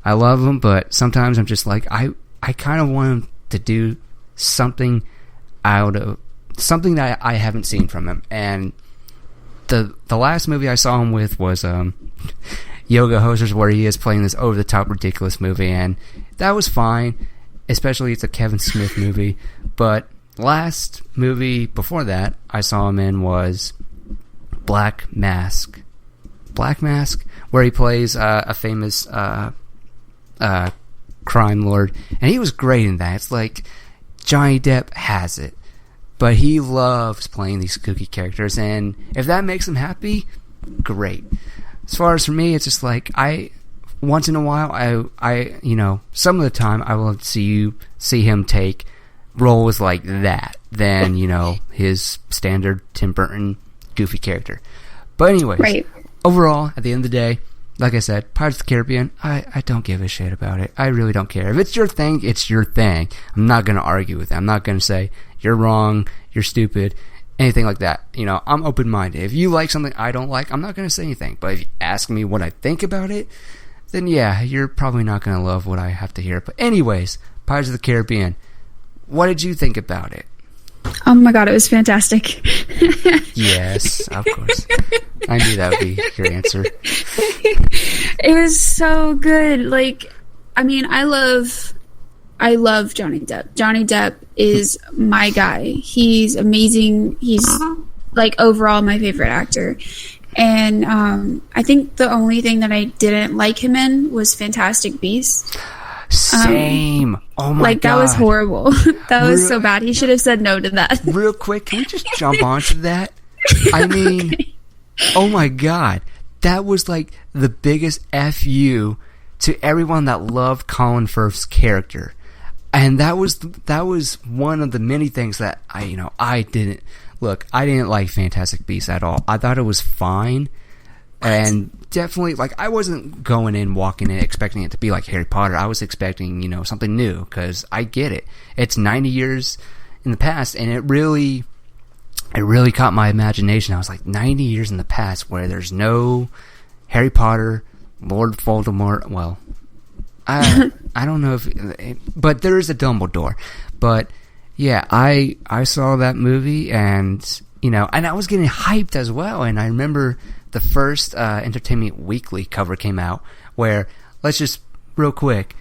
I love him, but sometimes I'm just like, I kind of want him to do something that I haven't seen from him. And the last movie I saw him with was Yoga Hosers, where he is playing this over the top ridiculous movie, and that was fine, especially it's a Kevin Smith movie. But last movie before that I saw him in was Black Mask, where he plays a famous crime lord, and he was great in that. It's like Johnny Depp has it, but he loves playing these kooky characters, and if that makes him happy, great. As far as for me, it's just like, once in a while, I you know, some of the time I will see him take roles like that than, you know, his standard Tim Burton goofy character. But anyways, right. Overall, at the end of the day, like I said, Pirates of the Caribbean, I don't give a shit about it. I really don't care. If it's your thing, it's your thing. I'm not going to argue with it. I'm not going to say, you're wrong, you're stupid, anything like that. You know, I'm open-minded. If you like something I don't like, I'm not going to say anything. But if you ask me what I think about it, then yeah, you're probably not going to love what I have to hear. But anyways, Pirates of the Caribbean, what did you think about it? Oh my god, it was fantastic. Yes, of course. I knew that would be your answer. It was so good. Like, I mean, I love Johnny Depp. Johnny Depp is my guy. He's amazing. He's, like, overall my favorite actor. And I think the only thing that I didn't like him in was Fantastic Beasts. Same. Oh my god. Like, that was horrible. That was so bad. He should have said no to that. Real quick, can we just jump onto that? I mean, okay. Oh my god. That was like the biggest FU to everyone that loved Colin Firth's character. And that was one of the many things that I didn't like Fantastic Beasts at all. I thought it was fine. And definitely, like, I wasn't walking in expecting it to be like Harry Potter. I was expecting, something new, because I get it. It's 90 years in the past, and it really it really caught my imagination. I was like, 90 years in the past where there's no Harry Potter, Lord Voldemort. Well, I don't know if, but there is a Dumbledore. But yeah, I saw that movie, and and I was getting hyped as well. And I remember the first Entertainment Weekly cover came out, where, let's just real quick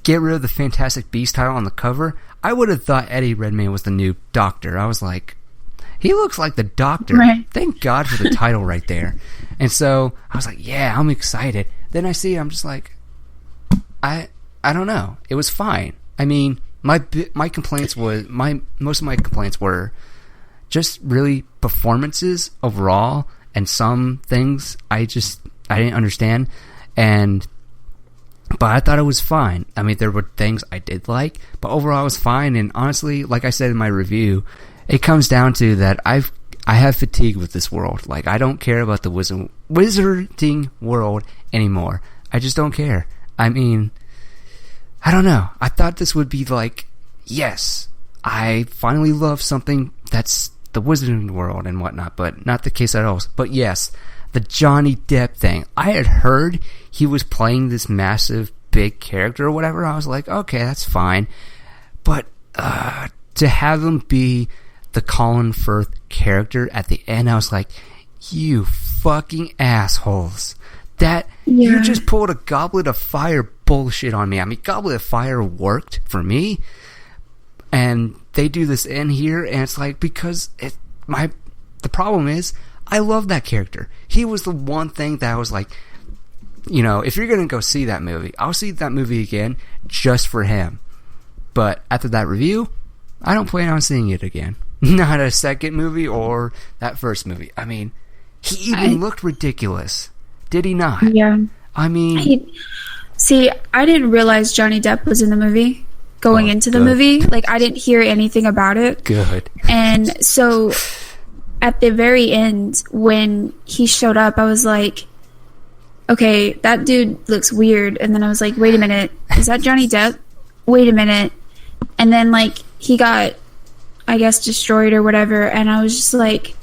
get rid of the Fantastic Beast title on the cover. I would have thought Eddie Redmayne was the new Doctor. I was like, he looks like the Doctor. Right. Thank God for the title right there. And so I was like, yeah, I'm excited. Then I see it, I'm just like, I don't know. It was fine. I mean, my complaints was most of my complaints were just really performances overall, and some things I didn't understand, but I thought it was fine. I mean, there were things I did like, but overall it was fine. And honestly, like I said in my review, it comes down to that I have fatigue with this world. Like, I don't care about the wizarding world anymore. I just don't care. I mean, I don't know. I thought this would be like, yes, I finally love something that's the wizarding world and whatnot, but not the case at all. But yes, the Johnny Depp thing. I had heard he was playing this massive, big character or whatever. I was like, okay, that's fine. But to have him be the Colin Firth character at the end, I was like, you fucking assholes. You just pulled a Goblet of Fire bullshit on me. I mean, Goblet of Fire worked for me, and they do this in here, and it's like, because the problem is, I love that character. He was the one thing that I was like, if you're gonna go see that movie, I'll see that movie again just for him. But after that review, I don't plan on seeing it again. Not a second movie or that first movie. I mean, he even looked ridiculous. Did he not? Yeah. I mean... I didn't realize Johnny Depp was in the movie going into the movie. Like, I didn't hear anything about it. Good. And so, at the very end, when he showed up, I was like, okay, that dude looks weird. And then I was like, wait a minute. Is that Johnny Depp? Wait a minute. And then, like, he got, I guess, destroyed or whatever. And I was just like,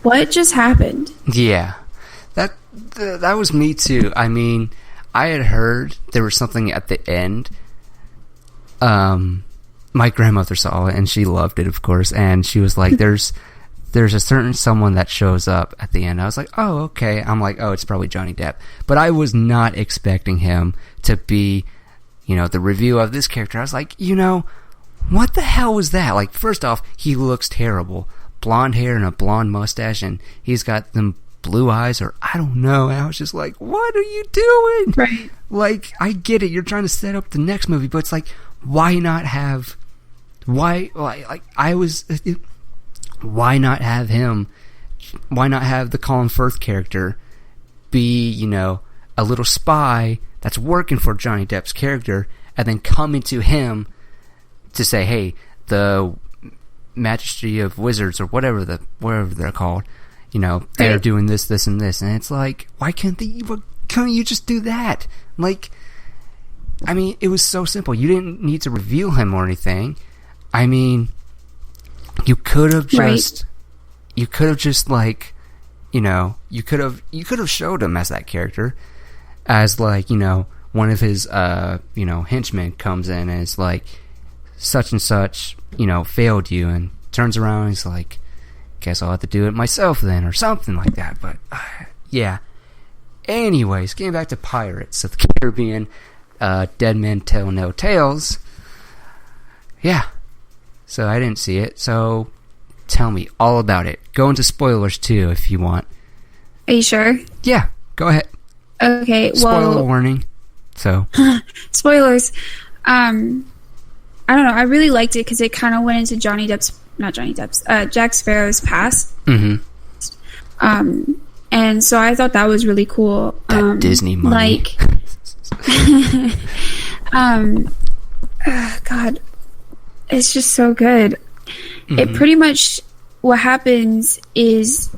what just happened? Yeah. That was me too. I mean, I had heard there was something at the end. My grandmother saw it and she loved it, of course, and she was like, there's a certain someone that shows up at the end. I was like, oh, okay. I'm like, oh, it's probably Johnny Depp. But I was not expecting him to be, the review of this character. I was like, what the hell was that? Like, first off, he looks terrible. Blonde hair and a blonde mustache, and he's got them blue eyes, or I don't know. And I was just like, what are you doing? Right. Like, I get it. You're trying to set up the next movie, but it's like, why not have him? Why not have the Colin Firth character be, a little spy that's working for Johnny Depp's character, and then come into him to say, hey, the Majesty of Wizards, or whatever they're called, they're doing this, and this. And it's like, why can't you just do that? Like, I mean, it was so simple. You didn't need to reveal him or anything. I mean, you could have just, you could have showed him as that character, as like, one of his, henchmen comes in and is like, such and such, failed you, and turns around and he's like, guess I'll have to do it myself then, or something like that. But, yeah. Anyways, getting back to Pirates of the Caribbean, Dead Men Tell No Tales. Yeah. So I didn't see it, so tell me all about it. Go into spoilers too, if you want. Are you sure? Yeah, go ahead. Okay, Spoiler warning. So. Spoilers. I don't know. I really liked it because it kind of went into Jack Sparrow's past. Mm-hmm. And so I thought that was really cool. That Disney money. God, it's just so good. Mm-hmm. It pretty much, what happens is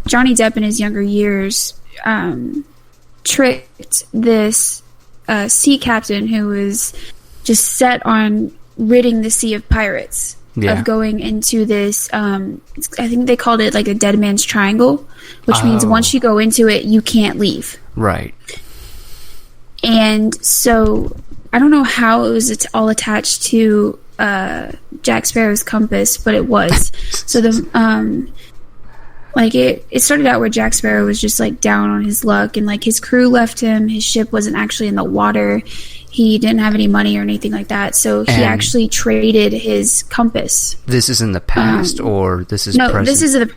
Johnny Depp in his younger years tricked this sea captain who was just set on ridding the sea of pirates. of going into this, I think they called it like a dead man's triangle, which means once you go into it, you can't leave. Right. And so I don't know how it was all attached to Jack Sparrow's compass, but it was. So it started out where Jack Sparrow was just like down on his luck, and like his crew left him. His ship wasn't actually in the water. He didn't have any money or anything like that, so he actually traded his compass. This is in the past, or this is present? No, this is the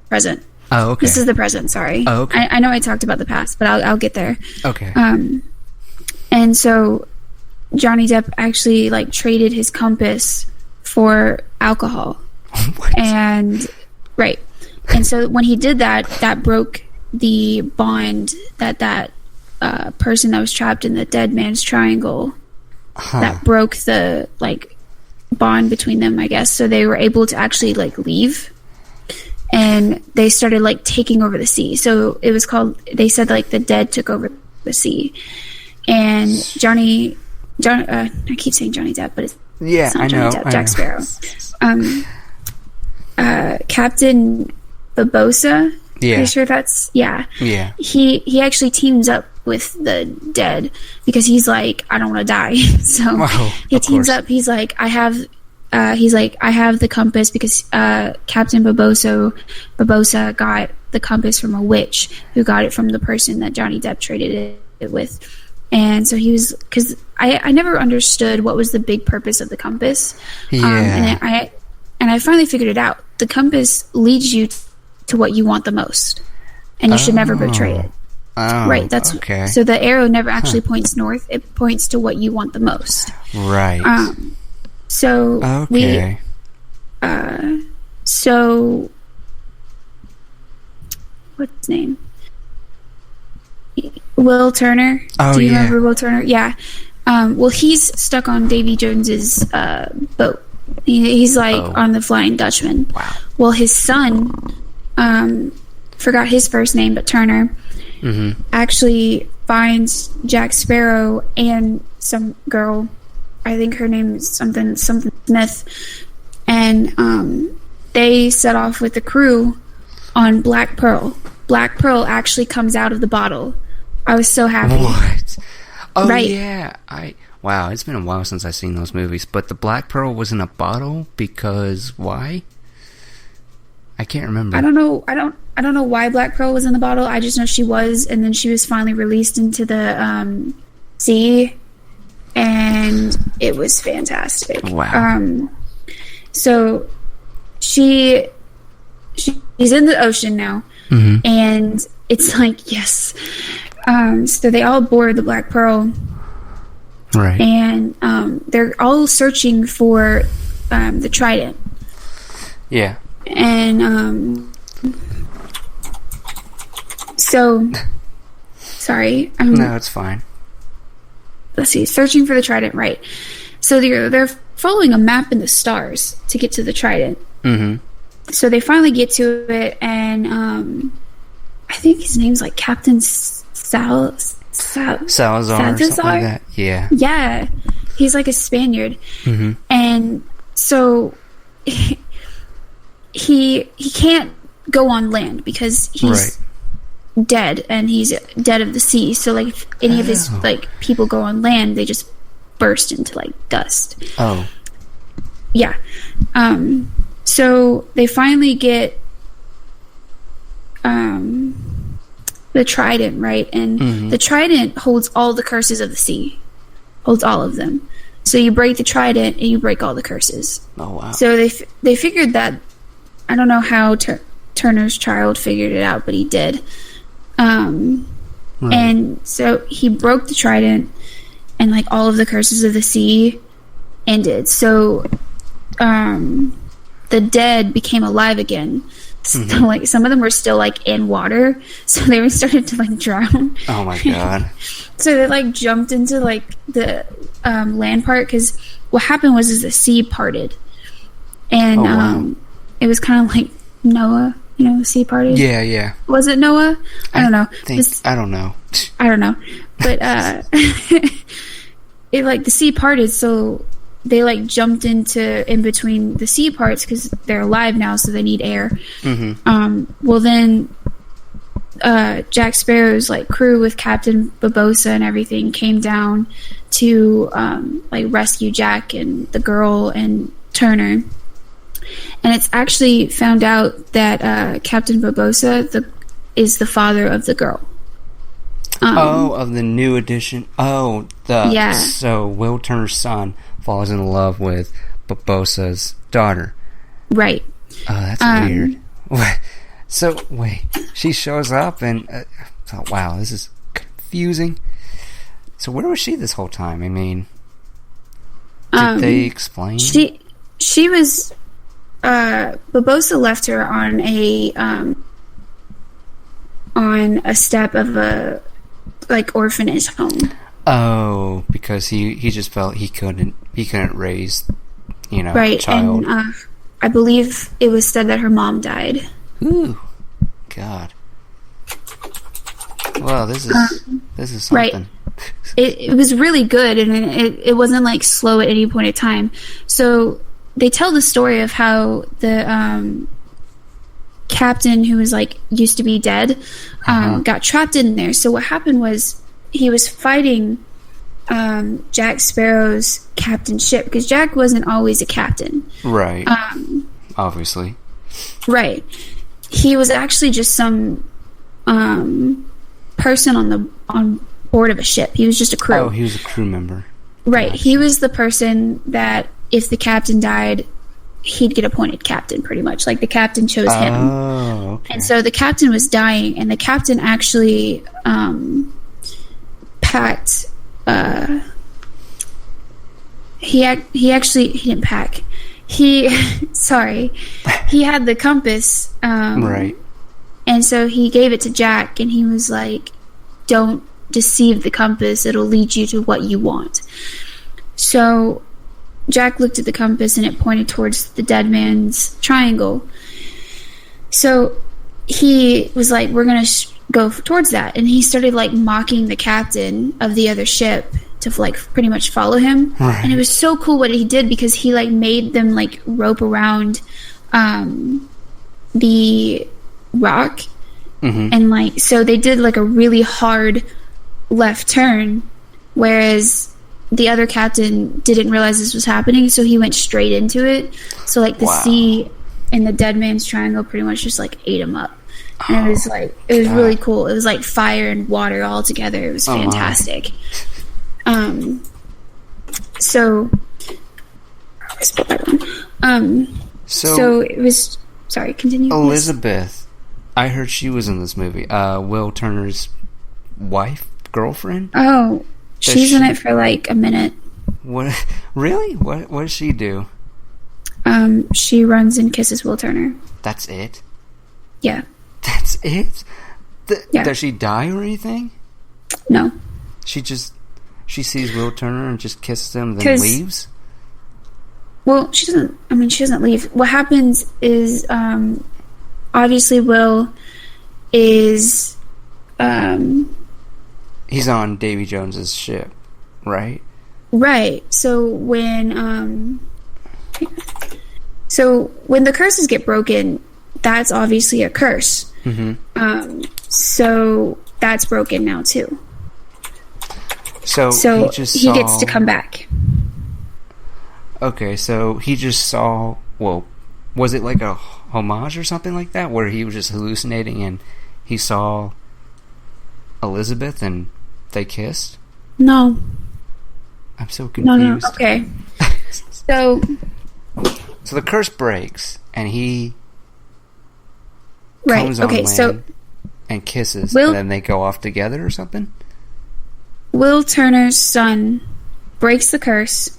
present. Oh, okay. This is the present, sorry. Oh, okay. I know I talked about the past, but I'll get there. Okay. And so Johnny Depp actually like traded his compass for alcohol. What? And right. And so when he did that, that broke the bond that person that was trapped in the dead man's triangle, that broke the like bond between them, I guess. So they were able to actually like leave, and they started like taking over the sea. So it was called, they said like the dead took over the sea. And I keep saying Johnny Depp, but it's not Johnny Depp, Jack Sparrow. Captain Barbossa. Yeah. Pretty sure that's Yeah. He actually teams up with the dead because he's like, I don't want to die. So he teams up. He's like, I have the compass because Captain Barbossa got the compass from a witch who got it from the person that Johnny Depp traded it with. And so he was, because I never understood what was the big purpose of the compass. And I finally figured it out. The compass leads you to what you want the most, and you should never betray it. Oh, right. That's okay. So the arrow never actually points north; it points to what you want the most. Right. So okay. So what's his name? Will Turner. Oh, do you remember Will Turner? Yeah. Well, he's stuck on Davy Jones's boat. He's like on the Flying Dutchman. Wow. Well, his son, forgot his first name, but Turner, actually finds Jack Sparrow and some girl. I think her name is something Smith, and they set off with the crew on Black Pearl. Black Pearl actually comes out of the bottle. I was so happy. What? Oh, right. Yeah. Wow, it's been a while since I've seen those movies. But the Black Pearl was in a bottle because why? I can't remember. I don't know. I don't know why Black Pearl was in the bottle. I just know she was, and then she was finally released into the sea, and it was fantastic. Wow. So she's in the ocean now, and it's like, yes. So they all board the Black Pearl. Right. And they're all searching for the trident. Yeah. And so sorry. No, it's fine. Let's see. Searching for the trident, right. So they're following a map in the stars to get to the trident. So they finally get to it, and I think his name's like Captain Salazar or something like that. Yeah, he's like a Spaniard, and so he can't go on land because he's dead, and he's dead of the sea. So like if any of his like people go on land, they just burst into like dust. Yeah. So they finally get the trident, right? And the trident holds all the curses of the sea. Holds all of them. So you break the trident and you break all the curses. Oh, wow. So they figured that, I don't know how Turner's child figured it out, but he did. And so he broke the trident, and like all of the curses of the sea ended. So the dead became alive again. So like some of them were still like in water, so they were started to like drown. Oh my god. So they like jumped into like the land part, because what happened was the sea parted, and it was kind of like Noah, the sea parted. Yeah. Was it Noah? I don't know. I don't know. I don't know, but it like the sea parted, so they like jumped in between the sea parts because they're alive now, so they need air. Well, then Jack Sparrow's like crew with Captain Barbossa and everything came down to like rescue Jack and the girl and Turner. And it's actually found out that Captain Barbossa is the father of the girl. Of the new edition. So Will Turner's son falls in love with Barbossa's daughter. Right. Oh, that's weird. So, wait. She shows up and... wow, this is confusing. So where was she this whole time? I mean... Did they explain? She was... Barbossa left her on a step of a like orphanage home. Oh, because he just felt he couldn't raise, right, a child. And I believe it was said that her mom died. Ooh, God. Well, this is something. Right. It was really good, and it wasn't like slow at any point in time. So they tell the story of how the captain, who was like used to be dead, got trapped in there. So what happened was he was fighting Jack Sparrow's captain ship, because Jack wasn't always a captain, right? Obviously, right. He was actually just some person on board of a ship. He was just a crew. Oh, he was a crew member, right? Gotcha. He was the person that if the captain died, he'd get appointed captain, pretty much. Like, the captain chose him. Oh, okay. And so the captain was dying, and the captain actually packed... he didn't pack. Sorry. He had the compass. Right. And so he gave it to Jack, and he was like, don't deceive the compass. It'll lead you to what you want. So... Jack looked at the compass and it pointed towards the dead man's triangle. So he was like, we're going to go towards that. And he started like mocking the captain of the other ship to like pretty much follow him. Right. And it was so cool what he did, because he like made them like rope around the rock. And like, so they did like a really hard left turn, whereas the other captain didn't realize this was happening, so he went straight into it. So like the sea and the dead man's triangle pretty much just like ate him up. And it was like, it was really cool. It was like fire and water all together. It was fantastic. So it was, sorry, continue. Elizabeth, I heard she was in this movie. Will Turner's wife, girlfriend? Oh, she's in it for like a minute. What? Really? What does she do? She runs and kisses Will Turner. That's it? Yeah. That's it? Yeah. Does she die or anything? No. She sees Will Turner and just kisses him and then leaves? Well, she doesn't leave. What happens is, obviously Will is, he's on Davy Jones's ship, right? Right. So when the curses get broken, that's obviously a curse. So that's broken now too. So he gets to come back. Okay, so he just saw... Well, was it like a homage or something like that, where he was just hallucinating and he saw Elizabeth and they kissed? No. I'm so confused. No. Okay. So the curse breaks and he right. comes on Okay. land and kisses, and then they go off together or something. Will Turner's son breaks the curse.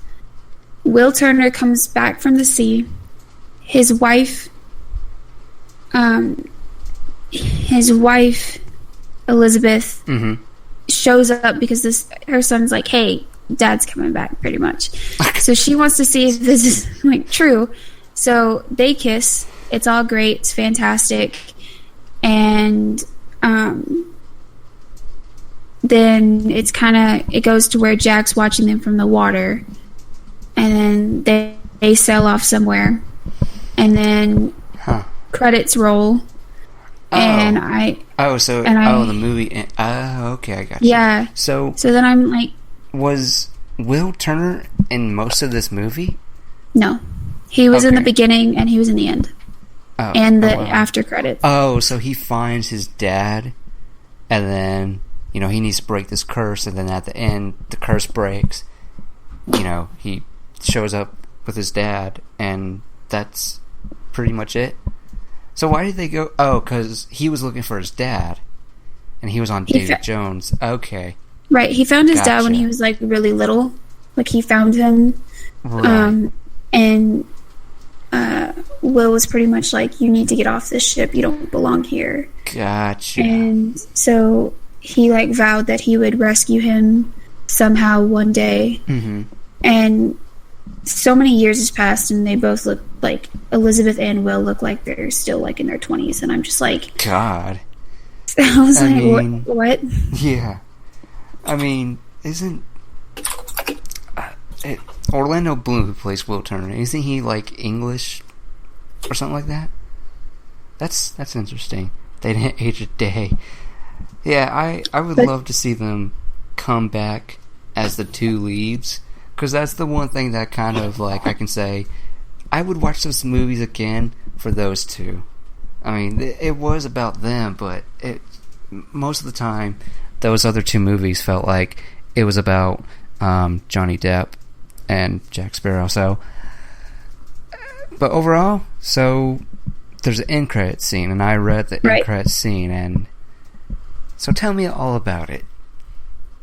Will Turner comes back from the sea. His wife Elizabeth shows up because her son's like, hey, dad's coming back, pretty much. So she wants to see if this is like true. So they kiss. It's all great. It's fantastic. And then it goes to where Jack's watching them from the water. and then they sail off somewhere, and then credits roll. And the movie. Okay, I got you. Yeah. So then I'm like, was Will Turner in most of this movie? No, he was in the beginning and he was in the end, and the after credits. Oh, so he finds his dad, and then he needs to break this curse, and then at the end the curse breaks. He shows up with his dad, and that's pretty much it. So why did they go... Oh, because he was looking for his dad, and he was on David Jones. Okay. Right, he found his dad when he was, like, really little. Like, he found him. Right. And Will was pretty much like, you need to get off this ship. You don't belong here. Gotcha. And so he, like, vowed that he would rescue him somehow one day. Mm-hmm. And so many years has passed, and they both look like Elizabeth and Will look like they're still like in their 20s, and I'm just like, God. I was what? Yeah. I mean, isn't Orlando Bloom, who plays Will Turner, isn't he like English or something like that? That's interesting. They didn't age a day. Yeah, I would love to see them come back as the two leads. Because that's the one thing that kind of, like, I can say, I would watch those movies again for those two. I mean, it was about them, but most of the time, those other two movies felt like it was about Johnny Depp and Jack Sparrow. So, but overall, so there's an end credit scene, and I read the end credit scene, and so tell me all about it.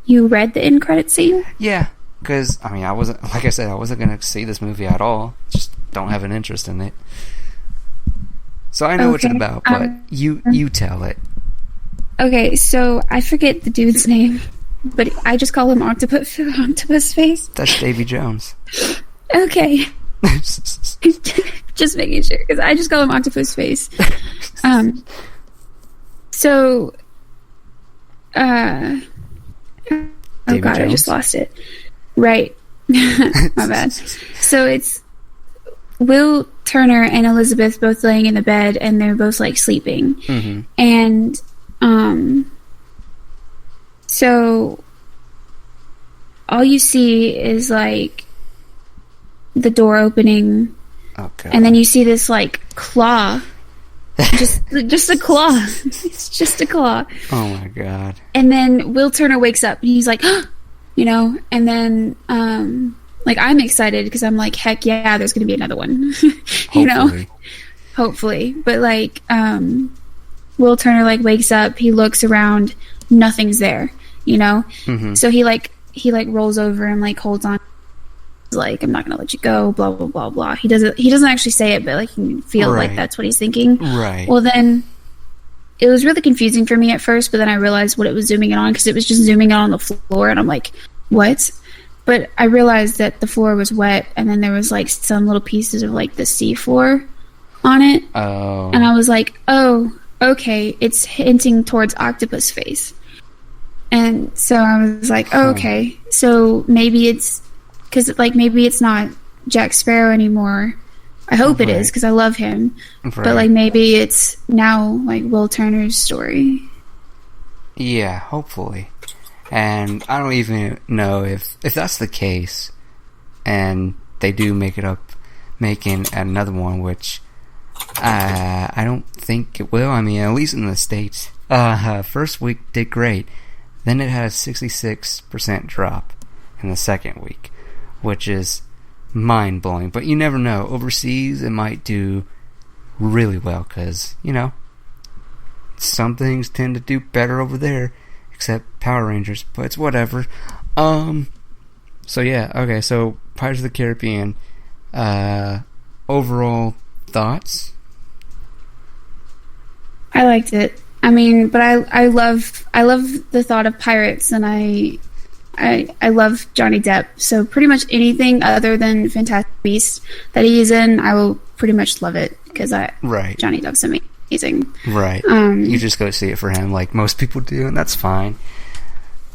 You read the end credit scene? Yeah. Because, I mean, I wasn't going to see this movie at all. Just don't have an interest in it. So I know what it's about, but you tell it. Okay, so I forget the dude's name, but I just call him Octopus Face. That's Davy Jones. Okay. Just making sure, because I just call him Octopus Face. So, oh Davy God, Jones? I just lost it. Right. My bad. So it's Will Turner and Elizabeth both laying in the bed, and they're both like sleeping. Mm-hmm. And so all you see is like the door opening, and then you see this like claw. just a claw. It's just a claw. Oh my God. And then Will Turner wakes up and he's like, and then like I'm excited because I'm like, heck yeah, there's gonna be another one. Hopefully. But like Will Turner like wakes up, he looks around, nothing's there, Mm-hmm. So he rolls over and like holds on, like, I'm not gonna let you go, blah blah blah blah. He doesn't actually say it, but like you can feel like that's what he's thinking. Right. Well, then it was really confusing for me at first, but then I realized what it was zooming in on, because it was just zooming in on the floor, and I'm like, what? But I realized that the floor was wet, and then there was like some little pieces of like the seafloor on it. Oh. And I was like, oh, okay, it's hinting towards Octopus Face. And so I was like, oh, okay, so maybe it's because like maybe it's not Jack Sparrow anymore. I hope it is, because I love him. Right. But like maybe it's now like Will Turner's story. Yeah, hopefully. And I don't even know if that's the case, and they do making another one, which I don't think it will. I mean, at least in the States. First week did great. Then it had a 66% drop in the second week, which is mind-blowing. But you never know. Overseas, it might do really well, because, some things tend to do better over there, except Power Rangers, but it's whatever. So yeah, okay, so Pirates of the Caribbean, overall thoughts? I liked it. I mean, but I love the thought of pirates, and I love Johnny Depp. So pretty much anything other than Fantastic Beasts that he's in, I will pretty much love it, because Johnny Depp's amazing. Right. You just go see it for him, like most people do, and that's fine.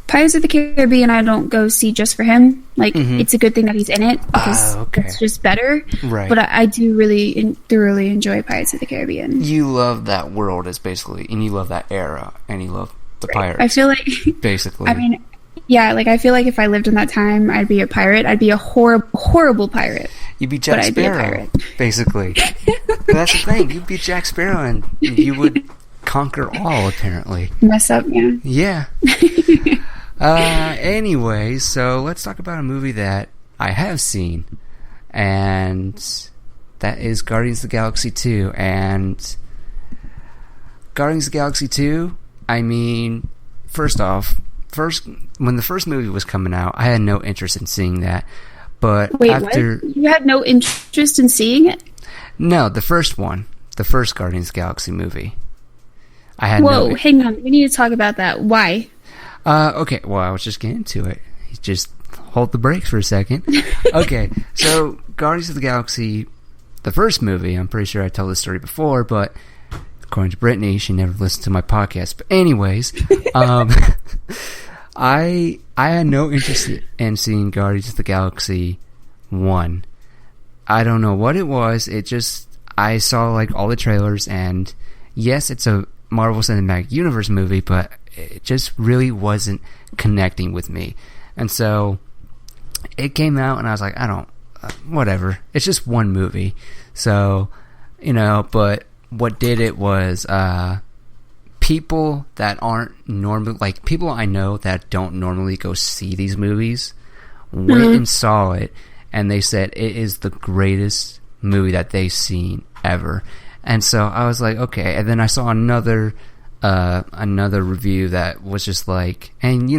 Pirates of the Caribbean I don't go see just for him. Like, it's a good thing that he's in it because it's just better. Right. But I do really thoroughly enjoy Pirates of the Caribbean. You love that world, and you love that era, and you love the pirates. I feel like... basically. I mean, yeah, like, I feel like if I lived in that time, I'd be a pirate. I'd be a horrible pirate. You'd be Jack Sparrow, basically. But that's the thing. You'd be Jack Sparrow, and you would conquer all, apparently. Mess up, yeah. Yeah. Anyway, so let's talk about a movie that I have seen, and that is Guardians of the Galaxy 2. And Guardians of the Galaxy 2, I mean, first off, when the first movie was coming out, I had no interest in seeing that. But wait, after what? You had no interest in seeing it? No, the first one, the first Guardians of the Galaxy movie. I had hang on, we need to talk about that. Why? Okay, well, I was just getting to it. Just hold the brakes for a second. Okay, so Guardians of the Galaxy, the first movie, I'm pretty sure I told this story before, but according to Brittney, she never listened to my podcast. But anyways, I had no interest in seeing Guardians of the Galaxy 1. I don't know what it was. I saw like all the trailers, and yes, it's a Marvel Cinematic Universe movie, but it just really wasn't connecting with me. And so it came out, and I was like, whatever. It's just one movie. So, but what did it was people that aren't normal, like people I know that don't normally go see these movies, went and saw it, and they said it is the greatest movie that they've seen ever. And so I was like, okay. And then I saw another review that was just like, and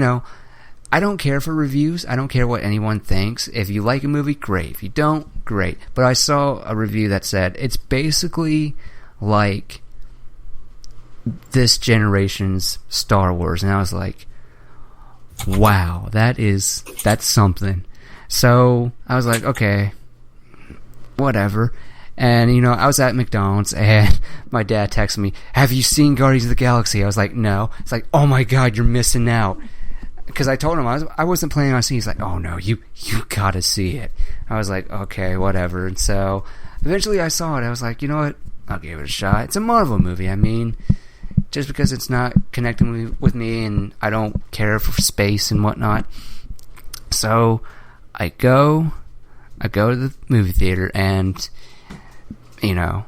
I don't care for reviews. I don't care what anyone thinks. If you like a movie, great. If you don't, great. But I saw a review that said it's basically like this generation's Star Wars. And I was like, wow, that's something. So I was like, okay, whatever. And, I was at McDonald's, and my dad texted me, have you seen Guardians of the Galaxy? I was like, no. It's like, oh my God, you're missing out. Because I told him I wasn't planning on seeing it. He's like, oh no, you gotta see it. I was like, okay, whatever. And so eventually I saw it. I was like, you know what? I'll give it a shot. It's a Marvel movie. I mean, just because it's not connecting with me and I don't care for space and whatnot. So I go to the movie theater, and the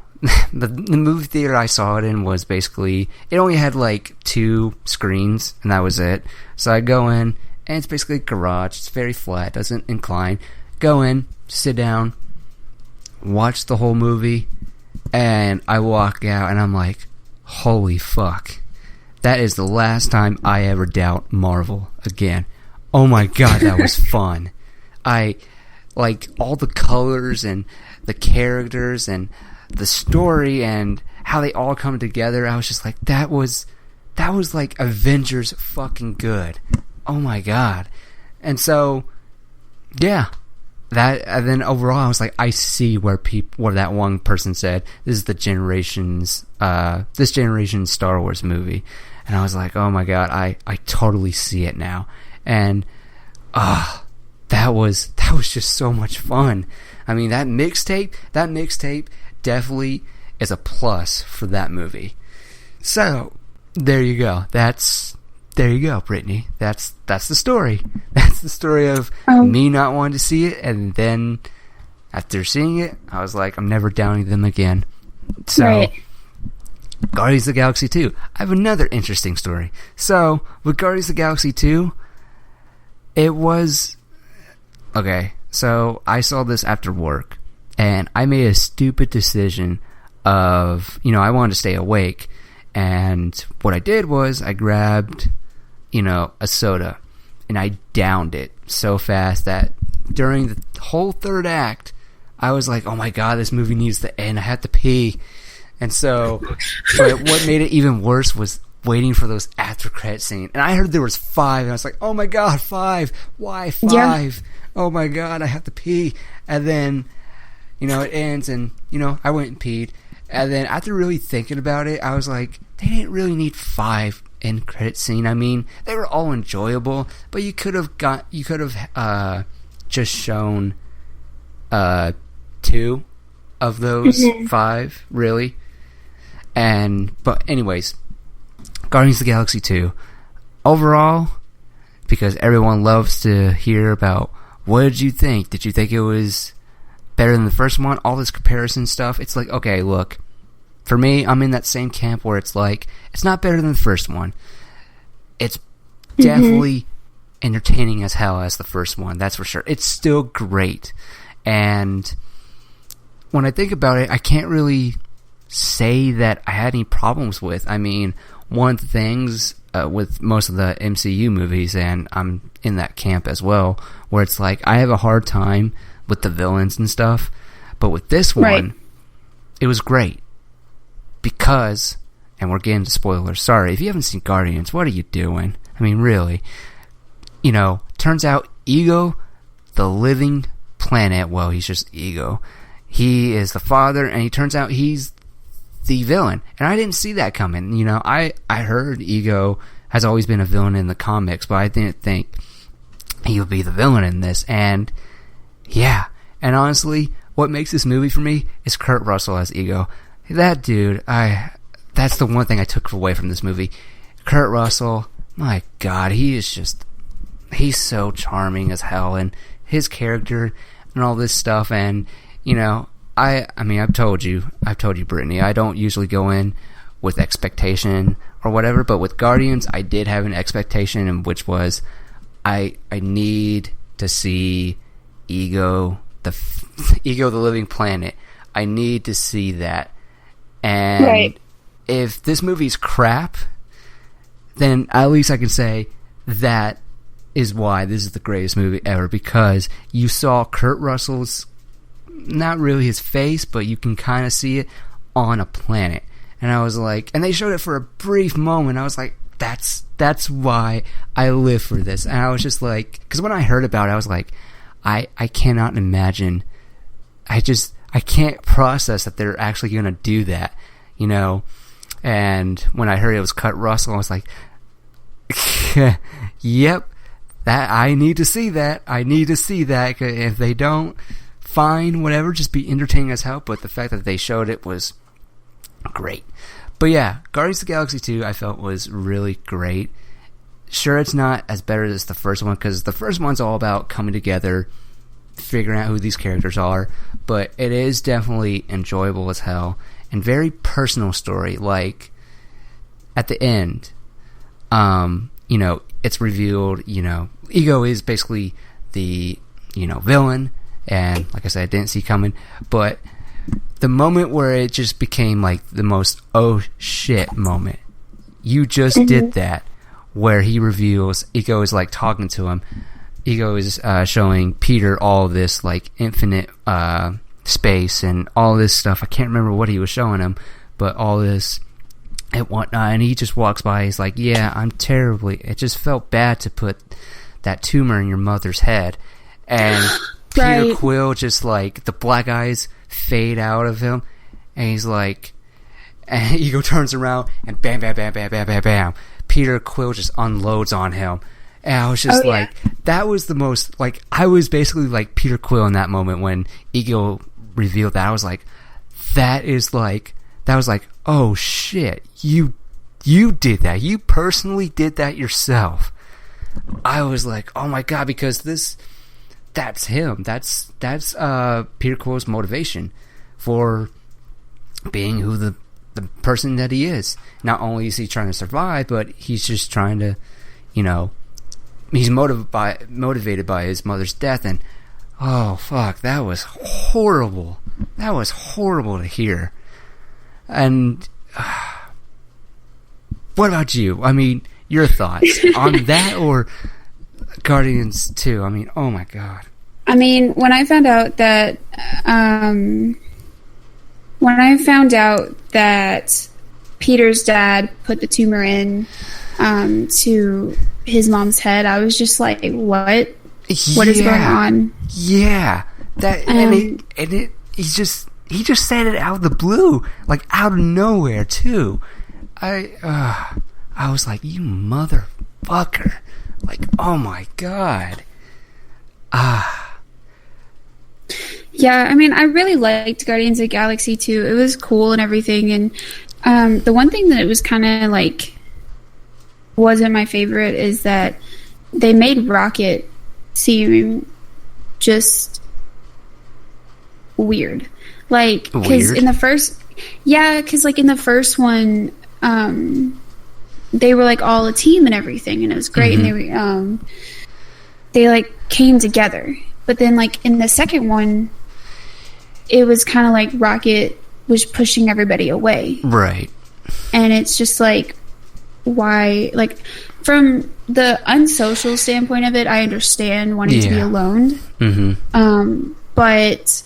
movie theater I saw it in was basically, it only had like 2 screens, and that was it. So I go in, and it's basically a garage. It's very flat, doesn't incline. Go in, sit down, watch the whole movie, and I walk out, and I'm like, holy fuck. That is the last time I ever doubt Marvel again. Oh my God, that was fun. I like all the colors and the characters and the story and how they all come together. I was just like, that was like Avengers fucking good. Oh my God. And so, yeah, and then overall I was like, I see where that one person said, this is this generation's Star Wars movie. And I was like, oh my God, I totally see it now. And, that was just so much fun. I mean, that mixtape definitely is a plus for that movie. So, there you go. There you go, Brittney. That's the story. That's the story of me not wanting to see it, and then after seeing it, I was like, I'm never downing them again. So, right. Guardians of the Galaxy 2. I have another interesting story. So, with Guardians of the Galaxy 2, it was... Okay, so I saw this after work, and I made a stupid decision of, I wanted to stay awake, and what I did was I grabbed, a soda, and I downed it so fast that during the whole third act, I was like, oh my God, this movie needs to end, I have to pee. And so, but what made it even worse was waiting for those after credit scenes, and I heard there was 5, and I was like, oh my God, 5, why 5? Yeah. Oh my God, I have to pee. And then, it ends, and, I went and peed. And then after really thinking about it, I was like, they didn't really need 5 end credit scene. I mean, they were all enjoyable, but you could have just shown 2 of those 5, really. But anyways, Guardians of the Galaxy 2. Overall, because everyone loves to hear about, what did you think? Did you think it was better than the first one? All this comparison stuff. It's like, okay, look, for me, I'm in that same camp where it's like, it's not better than the first one. It's definitely entertaining as hell as the first one, that's for sure. It's still great. And when I think about it, I can't really say that I had any problems with. I mean, one of the things with most of the MCU movies, and I'm in that camp as well, where it's like, I have a hard time with the villains and stuff. But with this one, it was great. Because, and we're getting to spoilers, sorry, if you haven't seen Guardians, what are you doing? I mean, really. You know, turns out Ego, the living planet, well, he's just Ego. He is the father, and he turns out he's the villain. And I didn't see that coming. You know, I heard Ego has always been a villain in the comics, but I didn't think he would be the villain in this. And yeah, and honestly, what makes this movie for me is Kurt Russell as Ego. That dude, that's the one thing I took away from this movie. Kurt Russell, my God, he's so charming as hell, and his character and all this stuff. And you know, I mean, I've told you, Brittney, I don't usually go in with expectation or whatever, but with Guardians, I did have an expectation, and which was, I need to see Ego, the living planet. I need to see that. And if this movie's crap, then at least I can say that is why this is the greatest movie ever, because you saw Kurt Russell's, not really his face, but you can kind of see it on a planet. And I was like, and they showed it for a brief moment. I was like, that's why I live for this. And I was just like, because when I heard about it, I was like, I cannot imagine. I can't process that they're actually going to do that, you know? And when I heard it was Kurt Russell, I was like, yep, that I need to see that. I need to see that. If they don't, fine, whatever, just be entertaining as hell. But the fact that they showed it was great. But yeah, Guardians of the Galaxy 2 I felt was really great. Sure, it's not as better as the first one, because the first one's all about coming together, figuring out who these characters are, but it is definitely enjoyable as hell, and very personal story. Like, at the end, you know, it's revealed, you know, Ego is basically the, you know, villain, and like I said, I didn't see coming, but the moment where it just became like the most oh shit moment, you just did that, where he reveals, Ego is like talking to him, Ego is showing Peter all this like infinite space and all this stuff. I can't remember what he was showing him, but all this and whatnot. And he just walks by. He's like, "Yeah, I'm terribly. It just felt bad to put that tumor in your mother's head." And Peter Quill just like the black eyes fade out of him, and he's like, and Ego turns around and bam, bam, bam, bam, bam, bam, bam. Peter Quill just unloads on him. And I was just that was the most, like, I was basically like Peter Quill in that moment when Ego revealed that. I was like, that was like, oh shit, you did that. You personally did that yourself. I was like, oh my God, because that's him. That's Peter Quill's motivation for being who the person that he is. Not only is he trying to survive, but he's just trying to, you know, he's motivated by his mother's death. And oh fuck, that was horrible. That was horrible to hear. And what about you? I mean, your thoughts on that or Guardians 2? I mean, oh my God. I mean, when I found out that Peter's dad put the tumor in to his mom's head, I was just like, what? What is going on? Yeah. That he just said it out of the blue, like out of nowhere too. I was like, you motherfucker. Like, oh my god. Yeah, I mean, I really liked Guardians of the Galaxy too. It was cool and everything. And the one thing that it was kind of like wasn't my favorite is that they made Rocket seem just weird. Like, because in the first, like in the first one, they were like all a team and everything, and it was great. Mm-hmm. And they like came together. But then, like in the second one, it was kind of like Rocket was pushing everybody away, right? And it's just like, why? Like from the unsocial standpoint of it, I understand wanting to be alone. Mm-hmm. But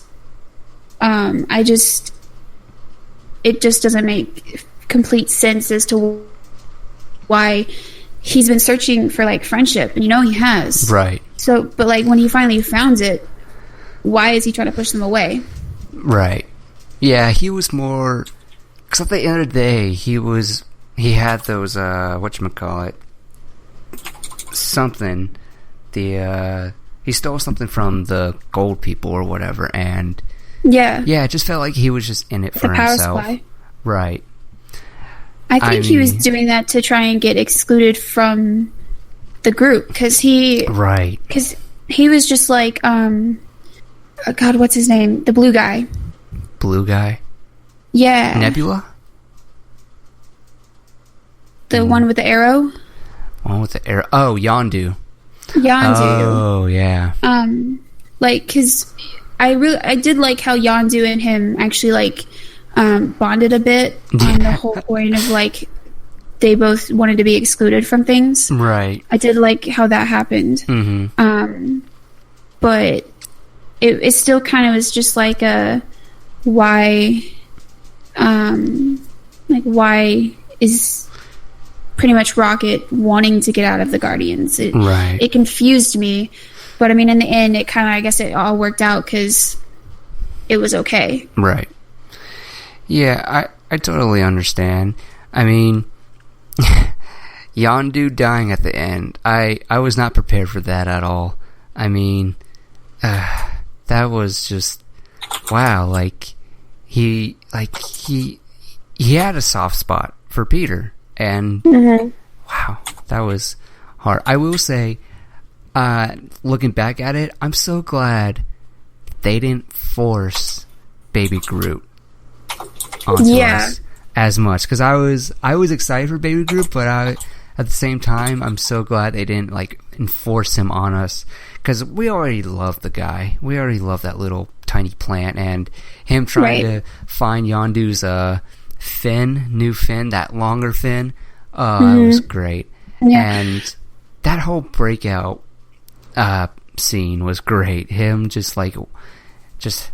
it just doesn't make complete sense as to why he's been searching for like friendship, and he has, right? So, but like when he finally found it, why is he trying to push them away? Right. Yeah, he was more, because at the end of the day, he had those whatchamacallit, something, he stole something from the gold people or whatever, and yeah, it just felt like he was just in it for himself. Supply. Right. I think he was doing that to try and get excluded from the group, because he was just like, God, what's his name? The blue guy. Blue guy? Yeah. Nebula? The one with the arrow? One with the arrow. Oh, Yondu. Oh, yeah. Like, because I did like how Yondu and him actually, like, bonded a bit on the whole point of, like, they both wanted to be excluded from things. Right. I did like how that happened. Mm-hmm. But it still kind of was just like why is pretty much Rocket wanting to get out of the Guardians? It confused me, but I mean, in the end, it kind of, I guess it all worked out because it was okay. Right. Yeah, I totally understand. I mean, Yondu dying at the end, I was not prepared for that at all. I mean, that was just, wow, like, he had a soft spot for Peter, and wow, that was hard. I will say, looking back at it, I'm so glad they didn't force Baby Groot onto us as much, because I was excited for Baby Groot, but at the same time, I'm so glad they didn't like enforce him on us, because we already love the guy. We already love that little tiny plant, and him trying to find Yondu's new fin, that longer fin. That was great. Yeah. And that whole breakout scene was great. Him just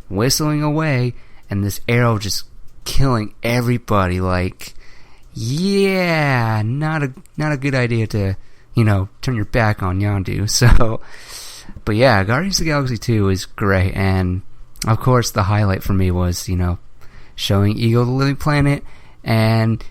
whistling away, and this arrow just killing everybody. Like, yeah, not a good idea to, turn your back on Yondu. So, but yeah, Guardians of the Galaxy 2 is great, and of course the highlight for me was, showing Eagle the Living Planet and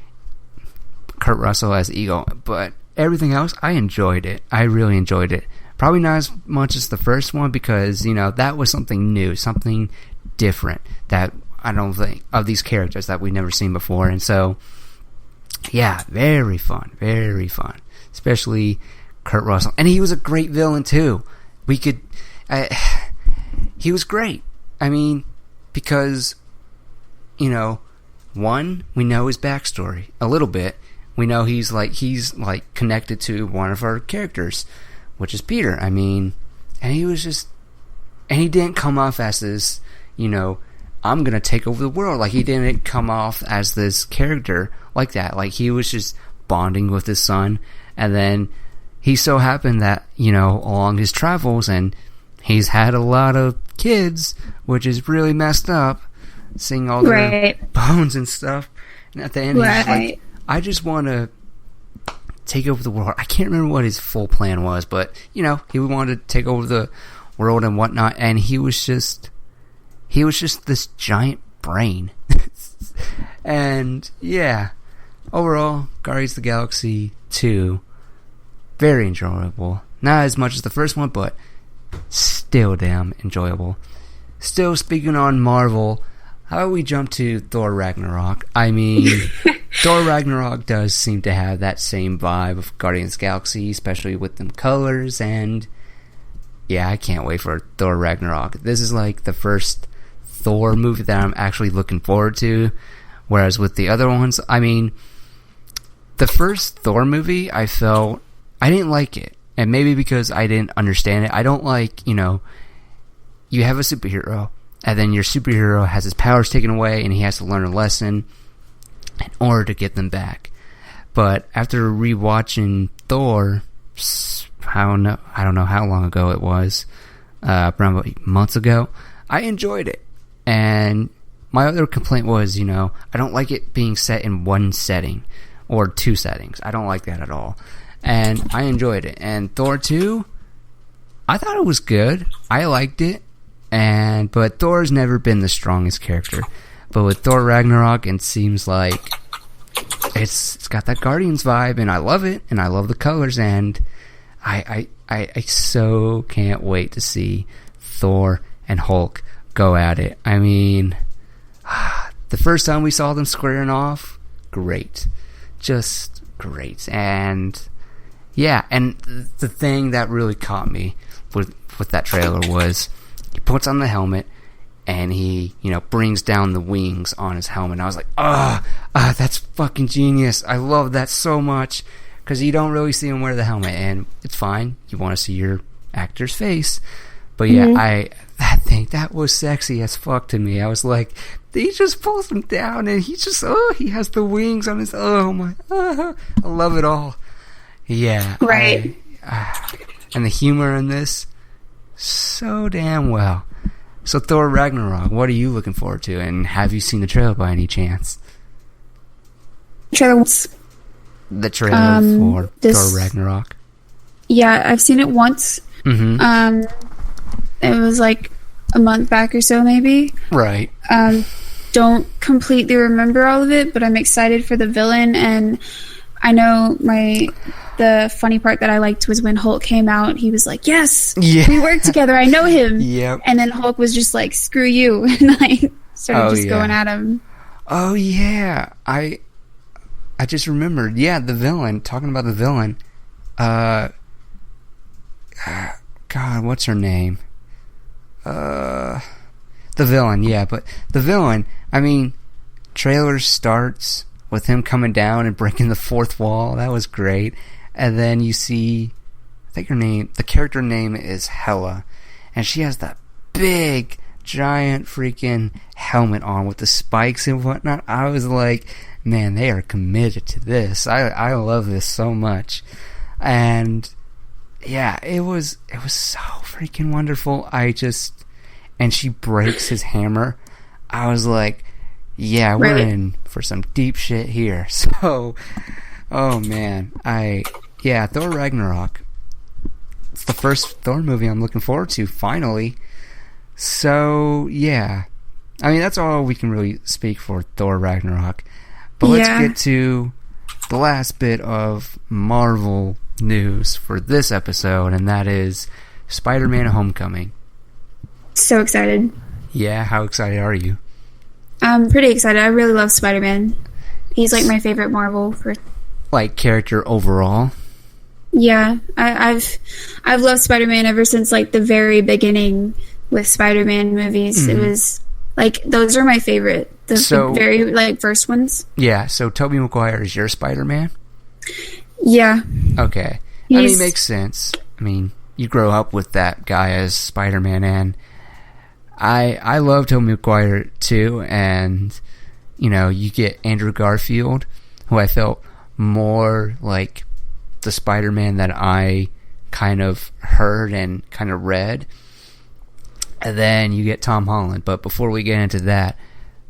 Kurt Russell as Eagle. But everything else, I enjoyed it. I really enjoyed it. Probably not as much as the first one, because, that was something new, something different that I don't think of these characters that we've never seen before. And so, yeah, very fun, especially Kurt Russell. And he was a great villain too. He was great. I mean, because, one, we know his backstory a little bit. We know he's connected to one of our characters, which is Peter. I mean, and he didn't come off as this, I'm gonna take over the world. Like, he didn't come off as this character like that. Like, he was just bonding with his son, and then he so happened that, along his travels, and he's had a lot of kids, which is really messed up, seeing all their bones and stuff. And at the end, he's just like, I just want to take over the world. I can't remember what his full plan was, but, he wanted to take over the world and whatnot, and he was just this giant brain. And, yeah, overall, Guardians of the Galaxy 2, very enjoyable. Not as much as the first one, but still damn enjoyable. Still, speaking on Marvel, how about we jump to Thor Ragnarok? I mean, Thor Ragnarok does seem to have that same vibe of Guardians of the Galaxy, especially with them colors, and yeah, I can't wait for Thor Ragnarok. This is like the first Thor movie that I'm actually looking forward to, whereas with the other ones, I mean, the first Thor movie, I didn't like it, and maybe because I didn't understand it. I don't like, you have a superhero, and then your superhero has his powers taken away, and he has to learn a lesson in order to get them back. But after rewatching Thor, I don't know how long ago it was, around months ago, I enjoyed it. And my other complaint was, I don't like it being set in one setting or two settings. I don't like that at all. And I enjoyed it. And Thor 2, I thought it was good. I liked it. But Thor's never been the strongest character. But with Thor Ragnarok, it seems like it's got that Guardians vibe, and I love it, and I love the colors, and I so can't wait to see Thor and Hulk go at it. I mean, the first time we saw them squaring off, great. Just great. And yeah, and the thing that really caught me with that trailer was he puts on the helmet and he, brings down the wings on his helmet. And I was like, that's fucking genius. I love that so much, because you don't really see him wear the helmet, and it's fine. You want to see your actor's face. But yeah, I think that was sexy as fuck to me. I was like, he just pulls him down, and he has the wings on his, I love it all. Yeah. Right. And the humor in this, so damn well. So Thor Ragnarok, what are you looking forward to? And have you seen the trailer by any chance? The trailer for Thor Ragnarok? Yeah, I've seen it once. Mm-hmm. It was like a month back or so, maybe. Right. Don't completely remember all of it, but I'm excited for the villain, and I know the funny part that I liked was when Hulk came out, he was like, yes, we work together, I know him. Yep. And then Hulk was just like, screw you, and started going at him. Oh, yeah. I just remembered, the villain, talking about the villain, God, what's her name? The villain, but the villain, I mean, trailer starts with him coming down and breaking the fourth wall. That was great. And then you see, I think the character name is Hela, and she has that big, giant freaking helmet on with the spikes and whatnot. I was like, man, they are committed to this. I love this so much. And yeah, it was so freaking wonderful. And she breaks his hammer. I was like, yeah, we're in for some deep shit here. So, oh man, Thor Ragnarok. It's the first Thor movie I'm looking forward to, finally. So, yeah. I mean, that's all we can really speak for Thor Ragnarok. But let's get to the last bit of Marvel news for this episode, and that is Spider-Man Homecoming. So excited. Yeah, how excited are you? I'm pretty excited. I really love Spider-Man. He's like my favorite Marvel character overall. Yeah, I've loved Spider-Man ever since like the very beginning with Spider-Man movies. Mm-hmm. It was like those are my favorite. The very first ones. Yeah, so Tobey Maguire is your Spider-Man? Yeah. Okay. It makes sense. I mean, you grow up with that guy as Spider-Man, and I love Tobey Maguire too, and you get Andrew Garfield, who I felt more like the Spider-Man that I kind of heard and kind of read. And then you get Tom Holland. But before we get into that,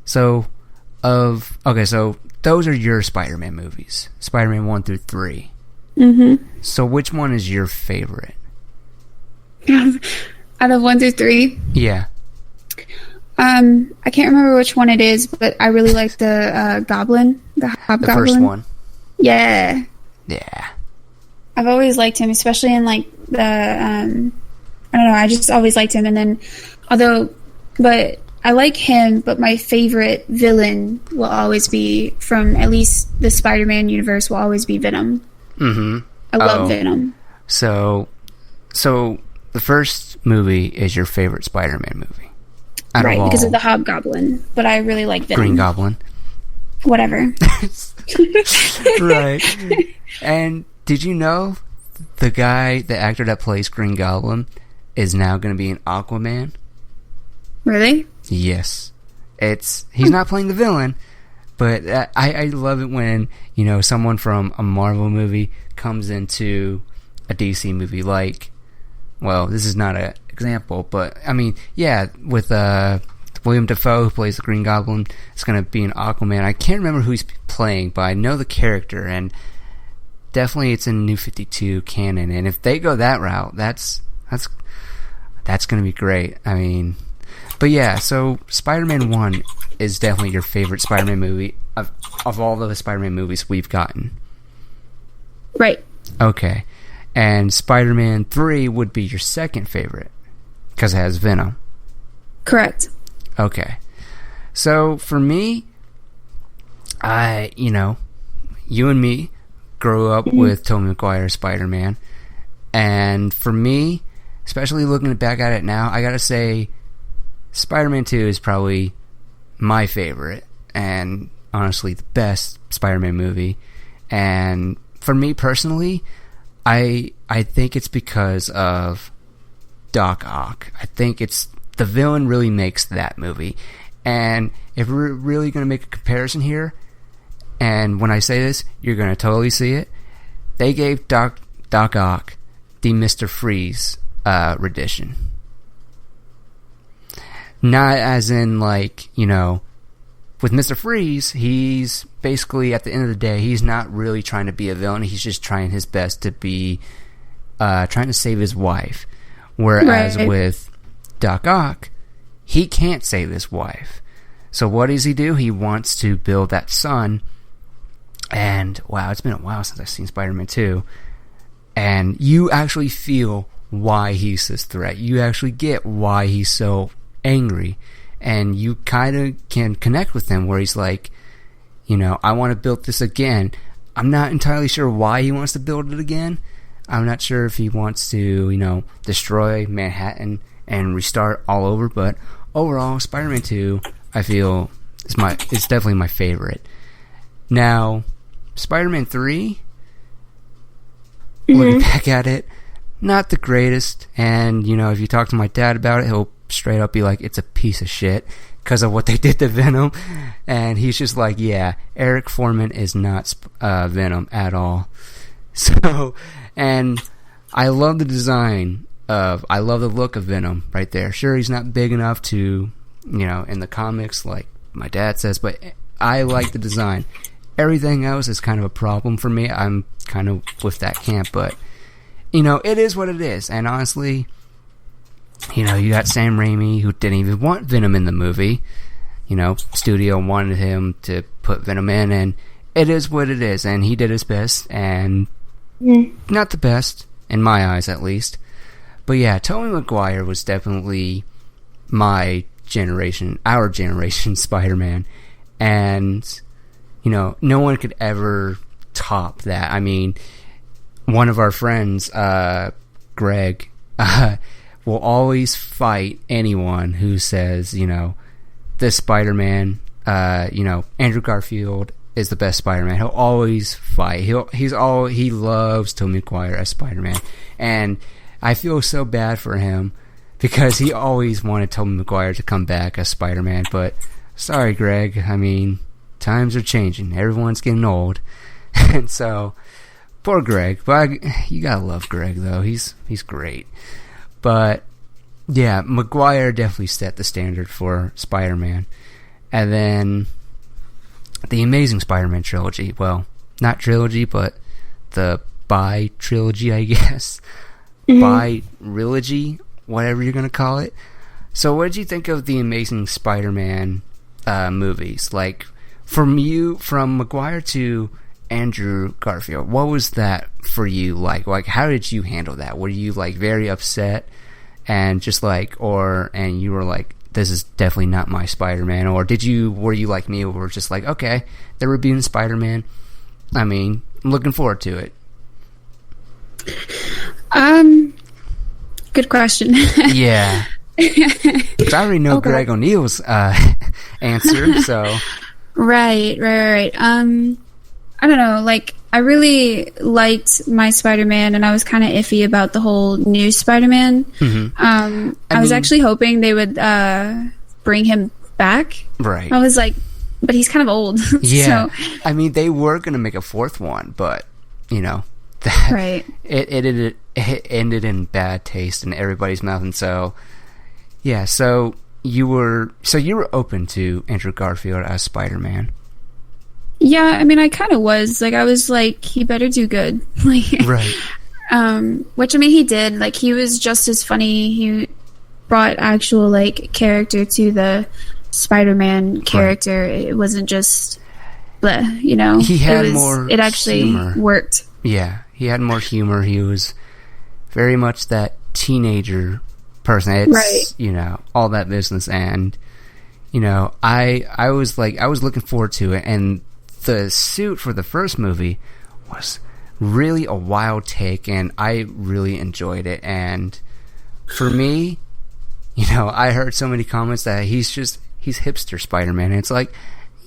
so those are your Spider-Man movies. Spider-Man 1 through 3. Mm-hmm. So which one is your favorite? Out of 1 through 3? Yeah. I can't remember which one it is, but I really like the The Hobgoblin. The first one. Yeah. Yeah. I've always liked him, especially in like the I don't know, I just always liked him. And then but I like him, but my favorite villain will always be, from at least the Spider-Man universe, will always be Venom. Mm-hmm. I love Venom. So the first movie is your favorite Spider-Man movie. Right, because of the Hobgoblin. But I really like Venom. Green Goblin. Whatever. Right. And did you know the actor that plays Green Goblin is now going to be in Aquaman? Really? Yes. He's not playing the villain, but I love it when, someone from a Marvel movie comes into a DC movie. Like, well, this is not an example, but I mean, yeah, with William Dafoe, who plays the Green Goblin, is going to be in Aquaman. I can't remember who he's playing, but I know the character, and definitely it's in New 52 canon. And if they go that route, that's going to be great. I mean, but yeah, so Spider-Man 1 is definitely your favorite Spider-Man movie of all the Spider-Man movies we've gotten. Right. Okay. And Spider-Man 3 would be your second favorite because it has Venom. Correct. Okay. So for me, you and me grew up with Tobey Maguire's Spider-Man. And for me, especially looking back at it now, I gotta say Spider-Man 2 is probably my favorite and honestly the best Spider-Man movie. And for me personally, I think it's because of Doc Ock. I think the villain really makes that movie. And if we're really going to make a comparison here, and when I say this, you're going to totally see it, they gave Doc Ock the Mr. Freeze rendition. Not as in, like, with Mr. Freeze, he's basically, at the end of the day, he's not really trying to be a villain. He's just trying his best to be, trying to save his wife. Whereas with Doc Ock, he can't save his wife. So what does he do? He wants to build that sun. And, wow, it's been a while since I've seen Spider-Man 2. And you actually feel why he's this threat. You actually get why he's so angry. And you kind of can connect with him where he's like, I want to build this again. I'm not entirely sure why he wants to build it again. I'm not sure if he wants to, destroy Manhattan and restart all over. But overall, Spider-Man 2, I feel, is definitely my favorite. Now, Spider-Man 3, looking back at it, not the greatest. And, if you talk to my dad about it, he'll straight up be like, it's a piece of shit because of what they did to Venom. And he's just like, yeah, Eric Foreman is not Venom at all. So, and I love the design I love the look of Venom right there. Sure, he's not big enough to, in the comics like my dad says, but I like the design. Everything else is kind of a problem for me. I'm kind of with that camp, but it is what it is. And honestly, you got Sam Raimi, who didn't even want Venom in the movie. Studio wanted him to put Venom in, and it is what it is. And he did his best, and not the best, in my eyes at least. But yeah, Tobey Maguire was definitely our generation Spider-Man. And, no one could ever top that. I mean, one of our friends, Greg, will always fight anyone who says, this Spider-Man, Andrew Garfield is the best Spider-Man. He'll always fight. He loves Tobey Maguire as Spider-Man. And I feel so bad for him because he always wanted Tobey Maguire to come back as Spider-Man. But sorry, Greg. I mean, times are changing. Everyone's getting old. And so, poor Greg. But you gotta love Greg, though. He's great. But yeah, Maguire definitely set the standard for Spider-Man. And then the Amazing Spider-Man trilogy. Well, not trilogy, but the bi-trilogy, I guess. Bi-rilogy, whatever you're going to call it. So what did you think of the Amazing Spider-Man movies? Like, from Maguire to Andrew Garfield, what was that for you like? Like, how did you handle that? Were you like very upset and just like, and you were like, this is definitely not my Spider-Man, or were you like me, were just like, okay, they're rebooting Spider-Man, I mean, I'm looking forward to it? Good question. Yeah. I already know Greg O'Neill's answer, so. Right. I don't know, like, I really liked my Spider-Man, and I was kind of iffy about the whole new Spider-Man. Mm-hmm. I was actually hoping they would bring him back. Right. I was like, but he's kind of old. Yeah. So. I mean, they were going to make a fourth one, but, right. It ended in bad taste in everybody's mouth, and so, yeah, so you were open to Andrew Garfield as Spider-Man. Yeah, I mean, I kind of was. Like, I was like, he better do good. Like, right. Which, I mean, he did. Like, he was just as funny. He brought actual, like, character to the Spider-Man character. Right. It wasn't just, bleh, He had more It actually humor. Worked. Yeah, he had more humor. He was very much that teenager person. It's, right. All that business. And, I was looking forward to it. And the suit for the first movie was really a wild take, and I really enjoyed it. And for me, I heard so many comments that he's hipster Spider-Man. And it's like,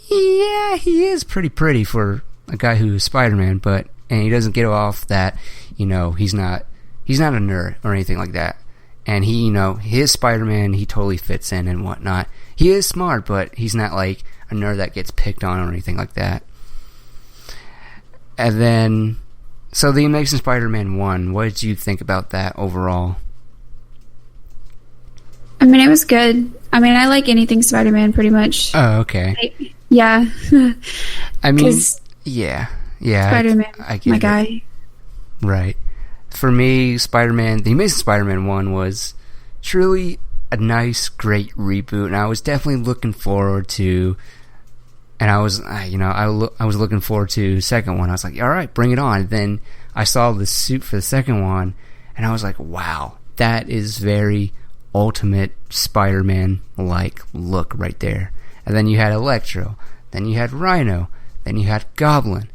yeah, he is pretty for a guy who's Spider-Man, and he doesn't get off that, he's not a nerd or anything like that. And he, his Spider-Man, he totally fits in and whatnot. He is smart, but he's not like a nerd that gets picked on or anything like that. And then, so the Amazing Spider-Man 1, what did you think about that overall? I mean, it was good. I mean, I like anything Spider-Man pretty much. Oh, okay. Yeah. I mean, yeah. Spider-Man, I get my it. guy. Right. For me, the Amazing Spider-Man 1 was truly a nice, great reboot, and I was definitely looking forward to, and I was looking forward to the second one. I was like, all right, bring it on. Then I saw the suit for the second one, and I was like, wow, that is very ultimate Spider-Man-like look right there. And then you had Electro, then you had Rhino, then you had Goblin,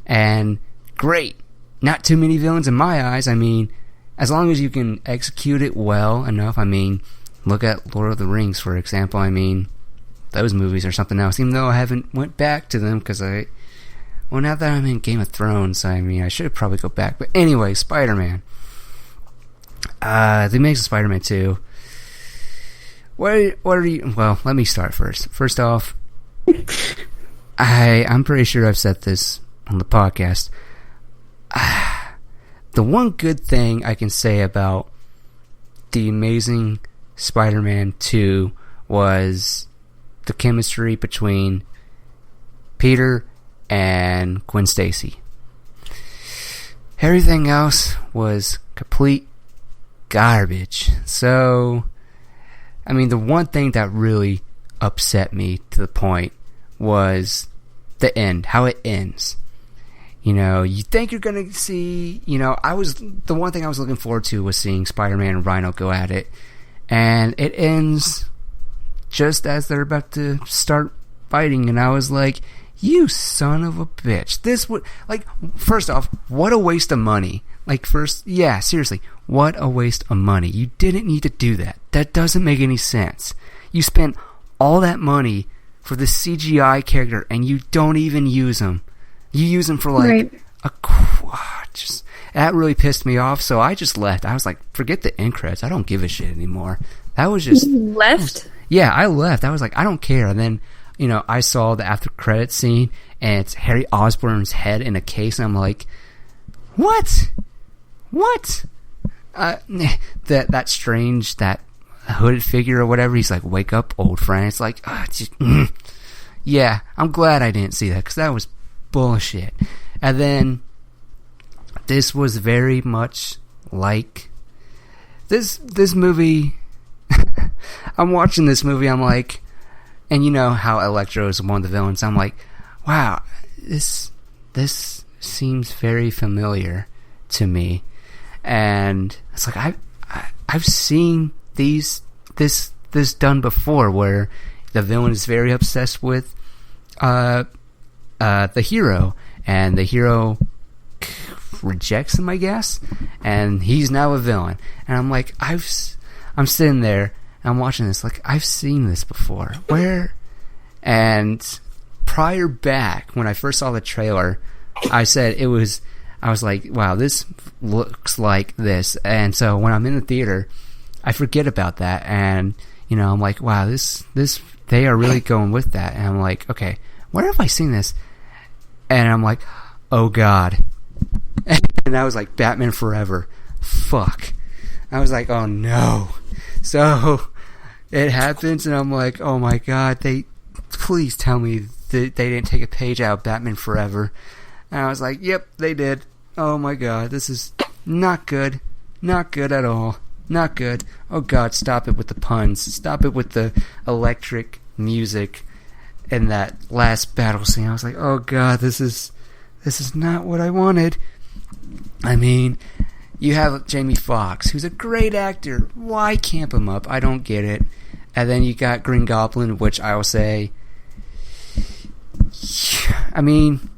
and great. Not too many villains in my eyes. I mean, as long as you can execute it well enough. I mean, look at Lord of the Rings, for example. I mean, those movies are something else. Even though I haven't went back to them because now that I'm in Game of Thrones, I mean, I should probably go back. But anyway, Spider-Man. The Amazing Spider-Man 2. What are you... Well, let me start first. First off, I'm pretty sure I've said this on the podcast. The one good thing I can say about The Amazing Spider-Man 2 was the chemistry between Peter and Gwen Stacy. Everything else was complete garbage. So, I mean, the one thing that really upset me to the point was the end, how it ends. You think you're going to see, the one thing I was looking forward to was seeing Spider-Man and Rhino go at it. And it ends just as they're about to start fighting. And I was like, you son of a bitch. This would, first off, what a waste of money. Seriously, what a waste of money. You didn't need to do that. That doesn't make any sense. You spent all that money for the CGI character and you don't even use them. You use them for right. That really pissed me off. So I just left. I was like, forget the end credits. I don't give a shit anymore. That was just... You left? Yeah, I left. I was like, I don't care. And then, I saw the after credits scene and it's Harry Osborn's head in a case. And I'm like, what? That strange, that hooded figure or whatever. He's like, wake up, old friend. It's like, yeah, I'm glad I didn't see that because that was bullshit. And then this was very much like this movie. I'm watching this movie, I'm like, and you know how Electro is one of the villains, I'm like, wow, this seems very familiar to me. And it's like I've seen this done before, where the villain is very obsessed with the hero, and the hero rejects him, I guess, and he's now a villain. And I'm like, I'm sitting there and I'm watching this, like, I've seen this before. Where? And prior back, when I first saw the trailer, I was like, wow, this looks like this. And so when I'm in the theater, I forget about that, and I'm like, wow, this they are really going with that. And I'm like, okay, where have I seen this? And I'm like, oh god. And I was like, Batman Forever. Fuck. I was like, oh no. So it happens, and I'm like, oh my god, please tell me that they didn't take a page out of Batman Forever. And I was like, yep, they did. Oh my god, this is not good. Not good at all. Not good. Oh god, stop it with the puns. Stop it with the electric music in that last battle scene. I was like, oh god, this is not what I wanted. I mean, you have Jamie Foxx, who's a great actor. Why camp him up? I don't get it. And then you got Green Goblin, which I will say, I mean,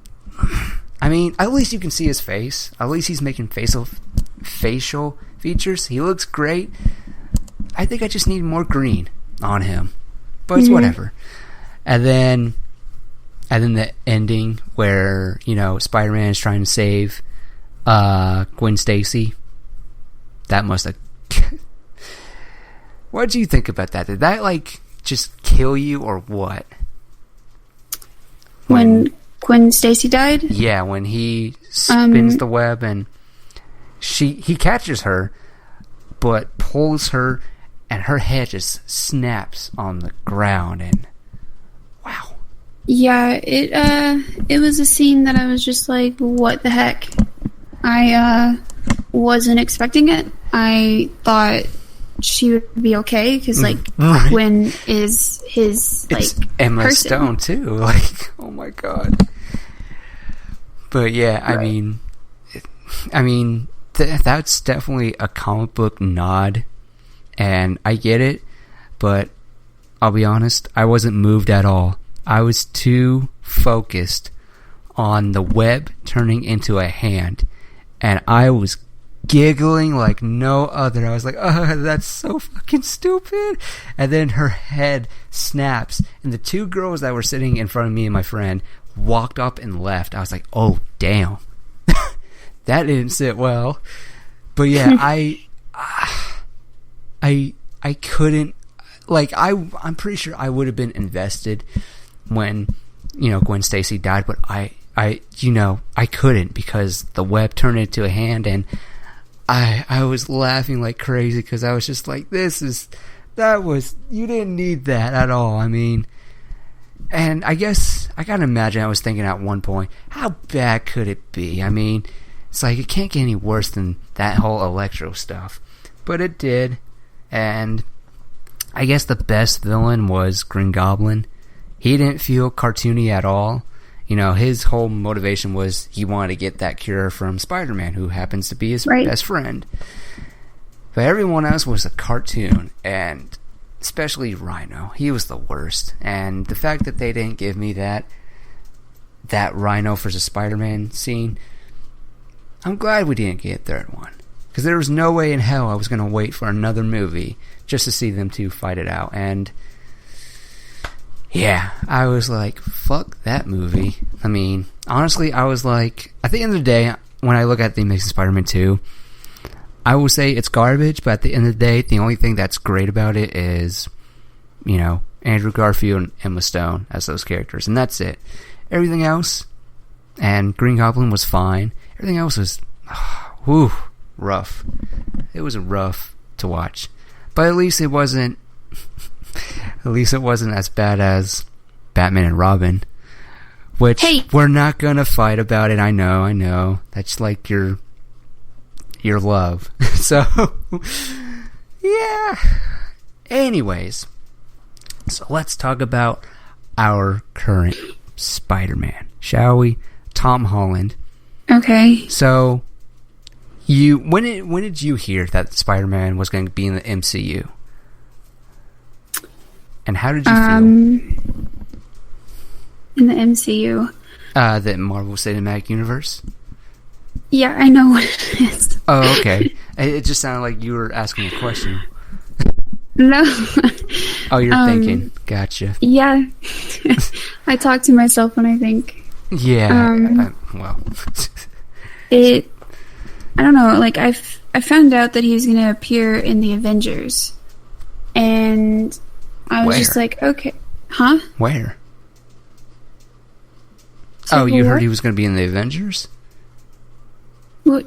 at least you can see his face. At least he's making facial features. He looks great. I think I just need more green on him. But it's whatever. And then the ending where, Spider-Man is trying to save Gwen Stacy. That must have... What do you think about that? Did that, just kill you or what? When Gwen Stacy died? Yeah, when he spins the web and he catches her, but pulls her, and her head just snaps on the ground, and wow. Yeah, it was a scene that I was just like, what the heck? I wasn't expecting it. I thought she would be okay, because Gwen is his it's Emma person. Stone too. Oh my god. But yeah, right. I mean, that's definitely a comic book nod, and I get it, but I'll be honest, I wasn't moved at all. I was too focused on the web turning into a hand, and I was giggling like no other. I was like, oh, that's so fucking stupid. And then her head snaps, and the two girls that were sitting in front of me and my friend walked up and left. I was like, oh damn. That didn't sit well. But yeah, I couldn't, I'm pretty sure I would have been invested when, Gwen Stacy died, but I couldn't, because the web turned into a hand, and I was laughing like crazy, because I was just like, you didn't need that at all. I mean, and I guess I gotta imagine I was thinking at one point, how bad could it be? I mean, it's like, it can't get any worse than that whole Electro stuff. But it did, and I guess the best villain was Green Goblin. He didn't feel cartoony at all. His whole motivation was he wanted to get that cure from Spider-Man, who happens to be his best friend. But everyone else was a cartoon, and especially Rhino. He was the worst. And the fact that they didn't give me that Rhino versus Spider-Man scene, I'm glad we didn't get a third one. Because there was no way in hell I was going to wait for another movie just to see them two fight it out. And yeah, I was like, fuck that movie. I mean, honestly, I was like, at the end of the day, when I look at The Amazing Spider-Man 2, I will say it's garbage, but at the end of the day, the only thing that's great about it is, Andrew Garfield and Emma Stone as those characters, and that's it. Everything else, and Green Goblin was fine. Everything else was, rough. It was rough to watch. But at least it wasn't as bad as Batman and Robin, which we're not gonna fight about it. I know. That's like your love. So, yeah. Anyways, so let's talk about our current Spider-Man, shall we? Tom Holland. Okay. So, when did you hear that Spider-Man was going to be in the MCU? And how did you feel? In the MCU. The Marvel Cinematic Universe? Yeah, I know what it is. Oh, okay. It just sounded like you were asking a question. No. Oh, you're thinking. Gotcha. Yeah. I talk to myself when I think. Yeah. Well. I don't know, like, I found out that he was going to appear in the Avengers. And I was just like, okay. Huh? Where? Civil you War? heard he was going to be in the Avengers? What?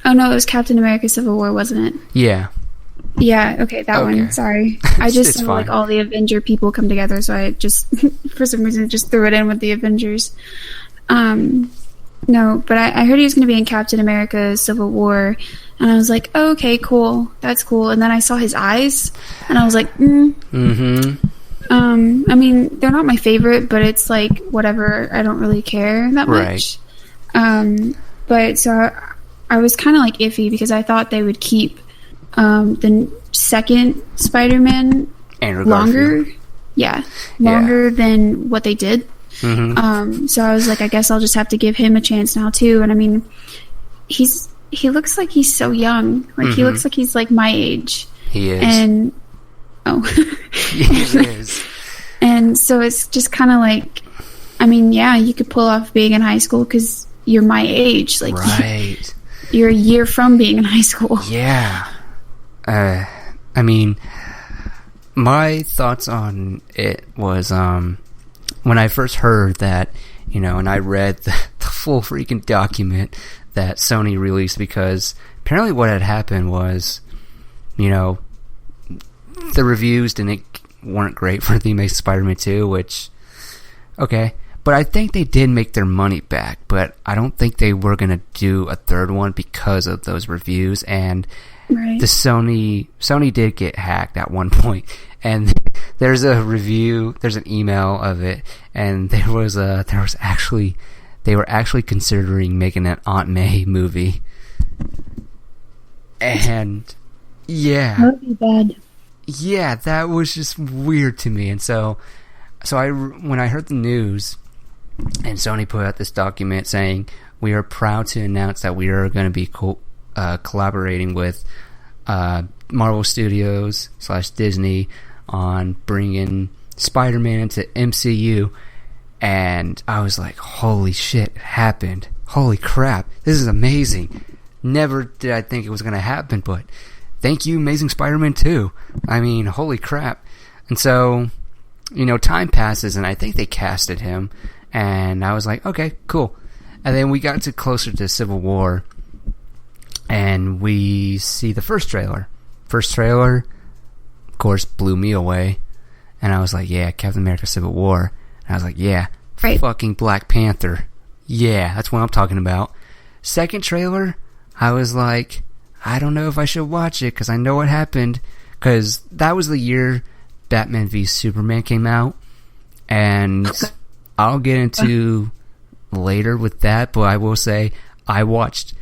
Oh, no, it was Captain America Civil War, wasn't it? Yeah. Yeah, okay, that one. Sorry. I just saw, like, all the Avenger people come together, so I just, for some reason, just threw it in with the Avengers. No, but I heard he was going to be in Captain America Civil War, and I was like, oh, okay, cool. That's cool. And then I saw his eyes, and I was like, Mm-hmm. I mean, they're not my favorite, but it's like, whatever. I don't really care that much. Right. But so I was kind of like iffy because I thought they would keep the second Spider-Man Andrew longer. Garfield. Yeah, longer than what they did. Mm-hmm. So I was like, I guess I'll just have to give him a chance now too. And I mean, he looks like he's so young. Like he looks like he's like my age. He is. And he is. And so it's just kind of like, I mean, yeah, you could pull off being in high school because you're my age. Like, right. You're a year from being in high school. Yeah. I mean, my thoughts on it was, when I first heard that, and I read the full freaking document that Sony released, because apparently what had happened was, the reviews weren't great for the Amazing Spider-Man 2, which, okay. But I think they did make their money back, but I don't think they were going to do a third one because of those reviews, and the Sony did get hacked at one point, and there's a review, there's an email of it, and they were actually considering making an Aunt May movie, and yeah, that would be bad. Yeah, that was just weird to me, and so when I heard the news, and Sony put out this document saying, we are proud to announce that we are going to be collaborating with Marvel Studios / Disney on bringing Spider-Man into MCU, and I was like, holy shit, it happened. Holy crap, this is amazing. Never did I think it was going to happen, but thank you, Amazing Spider-Man 2. I mean, holy crap. And so, time passes, and I think they casted him, and I was like, okay, cool. And then we got closer to Civil War, and we see the first trailer. First trailer, of course, blew me away, and I was like, yeah, Captain America Civil War. And I was like, yeah, fucking Black Panther. Yeah, that's what I'm talking about. Second trailer, I was like, I don't know if I should watch it, because I know what happened, because that was the year Batman v Superman came out, and I'll get into later with that, but I will say I watched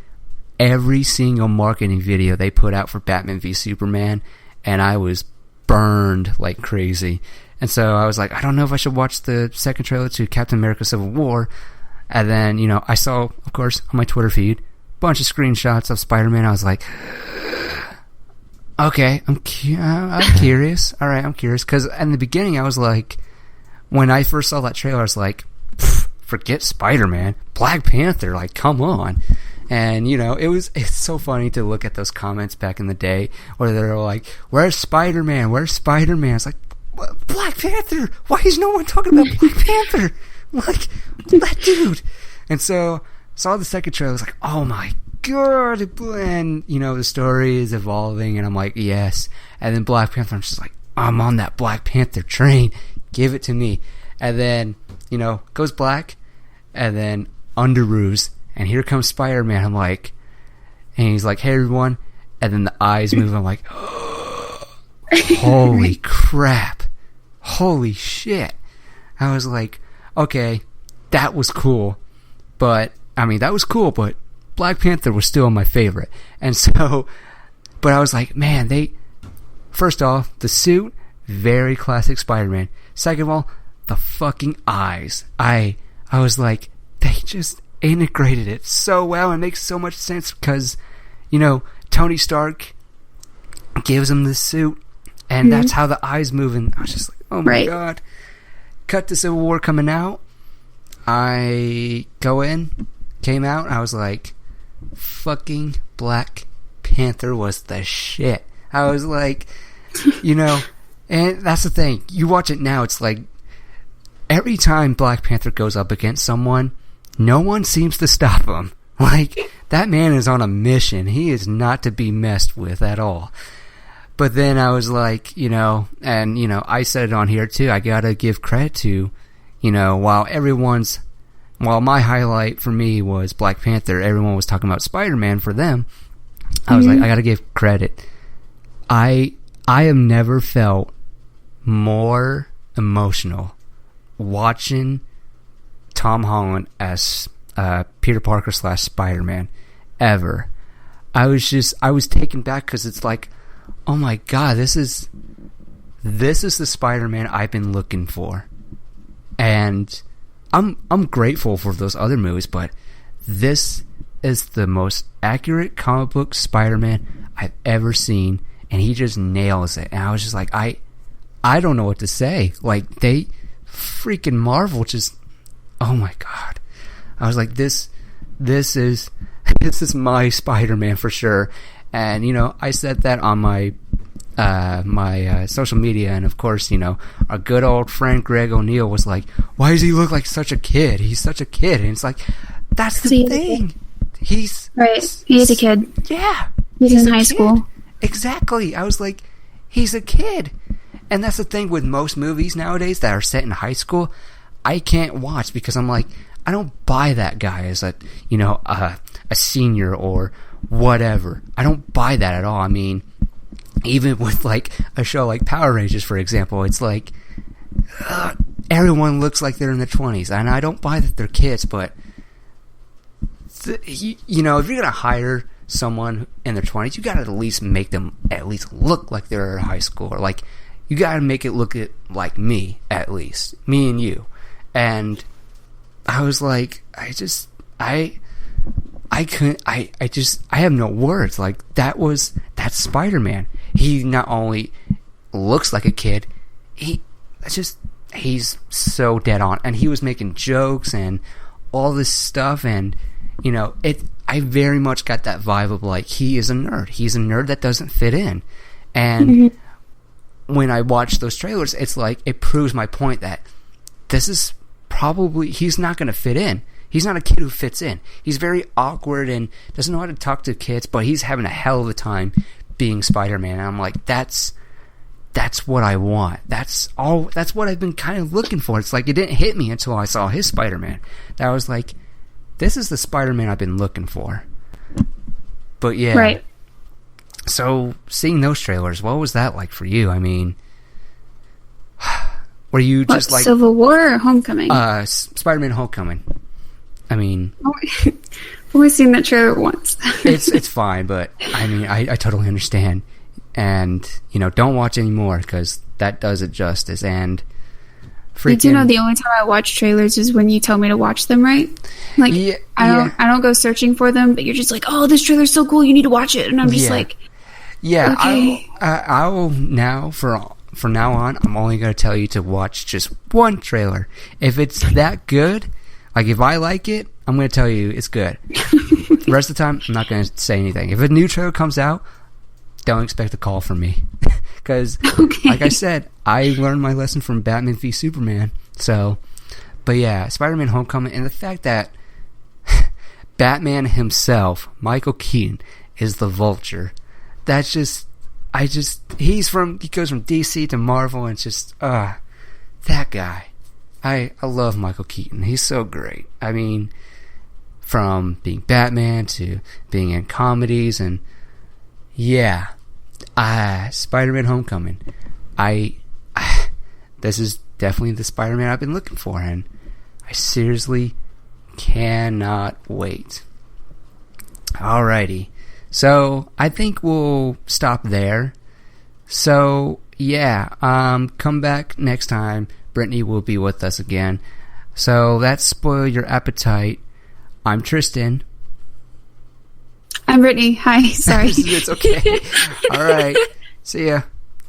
every single marketing video they put out for Batman v Superman, and I was burned like crazy. And so I was like, I don't know if I should watch the second trailer to Captain America Civil War. And then, I saw, of course, on my Twitter feed, a bunch of screenshots of Spider-Man. I was like, okay, I'm curious. All right, I'm curious. Because in the beginning, I was like, when I first saw that trailer, I was like, forget Spider-Man. Black Panther, like, come on. And, it's so funny to look at those comments back in the day where they're like, where's Spider-Man? Where's Spider-Man? It's like, Black Panther! Why is no one talking about Black Panther? Like, that dude. And so, saw the second trailer, I was like, oh my god. And, the story is evolving, and I'm like, yes. And then Black Panther, I'm just like, I'm on that Black Panther train. Give it to me. And then, goes black, and then Underoos, and here comes Spider-Man. I'm like, and he's like, hey everyone, and then the eyes move. I'm like, holy crap, holy shit. I was like, okay, that was cool. But, I mean, that was cool, but Black Panther was still my favorite. And so, but I was like, man, first off, the suit, very classic Spider-Man. Second of all, the fucking eyes. I was like, they just integrated it so well. It makes so much sense because, you know, Tony Stark gives him this suit, and that's how the eyes move. And I was just like, oh my God. Cut to Civil War coming out. I came out, I was like, fucking Black Panther was the shit. I was like, you know, and that's the thing. You watch it now, it's like, every time Black Panther goes up against someone, no one seems to stop him. Like, that man is on a mission. He is not to be messed with at all. But then I was like, you know, and, you know, I said it on here too, I gotta give credit to, you know, while my highlight for me was Black Panther, everyone was talking about Spider-Man for them. I was like, I gotta give credit. I have never felt more emotional watching Tom Holland as Peter Parker / Spider-Man ever. I was taken back because it's like, oh my God, this is the Spider-Man I've been looking for. And I'm grateful for those other movies, but this is the most accurate comic book Spider-Man I've ever seen, and he just nails it. And I was just like, I don't know what to say. Like, they freaking Marvel just, oh my God. I was like, this is my Spider-Man for sure. And, you know, I said that on my social media, and of course, you know, our good old friend Greg O'Neill was like, why does he look like such a kid? He's such a kid. And it's like, that's the thing. He's he is a kid. Yeah. He's in high school. Exactly. I was like, he's a kid. And that's the thing with most movies nowadays that are set in high school, I can't watch because I'm like, I don't buy that guy as a, you know, a senior or whatever. I don't buy that at all. I mean, even with like a show like Power Rangers, for example, it's like everyone looks like they're in their 20s, and I don't buy that they're kids, but you know, if you're gonna hire someone in their 20s, you gotta at least make them at least look like they're in high school, or like you gotta make it look like me, at least me and you. And I was like, I have no words. Like, that's Spider-Man. He not only looks like a kid, he's so dead on. And he was making jokes and all this stuff, and, you know, I very much got that vibe of, like, he is a nerd. He's a nerd that doesn't fit in. And when I watch those trailers, it's like, it proves my point that this is probably, he's not going to fit in. He's not a kid who fits in. He's very awkward and doesn't know how to talk to kids, but he's having a hell of a time being Spider-Man. And I'm like, that's what I want. That's what I've been kind of looking for. It's like, it didn't hit me until I saw his Spider-Man. That I was like, this is the Spider-Man I've been looking for. But yeah. Right. So, seeing those trailers, what was that like for you? I mean, were you just like Civil War or Homecoming? Spider-Man Homecoming. I mean, I've only seen that trailer once. it's fine, but I mean, I totally understand. And, you know, don't watch anymore because that does it justice. And freaking, you do know the only time I watch trailers is when you tell me to watch them, right? Like, yeah, I don't go searching for them, but you're just like, oh, this trailer's so cool, you need to watch it. And I'm just like, yeah, okay. I'll now, from now on, I'm only going to tell you to watch just one trailer. If it's that good, like, if I like it, I'm going to tell you it's good. The rest of the time, I'm not going to say anything. If a new trailer comes out, don't expect a call from me. Because, like I said, I learned my lesson from Batman v Superman. So, but yeah, Spider-Man Homecoming, and the fact that Batman himself, Michael Keaton, is the Vulture. That's just, he goes from DC to Marvel, and it's just, that guy. I love Michael Keaton. He's so great. I mean, from being Batman to being in comedies, and yeah, Spider-Man Homecoming. This is definitely the Spider-Man I've been looking for, and I seriously cannot wait. Alrighty. So, I think we'll stop there. So, yeah, come back next time. Brittney will be with us again. So, that's Spoil Your Appetite. I'm Tristan. I'm Brittney. Hi, sorry. It's okay. Alright. See ya.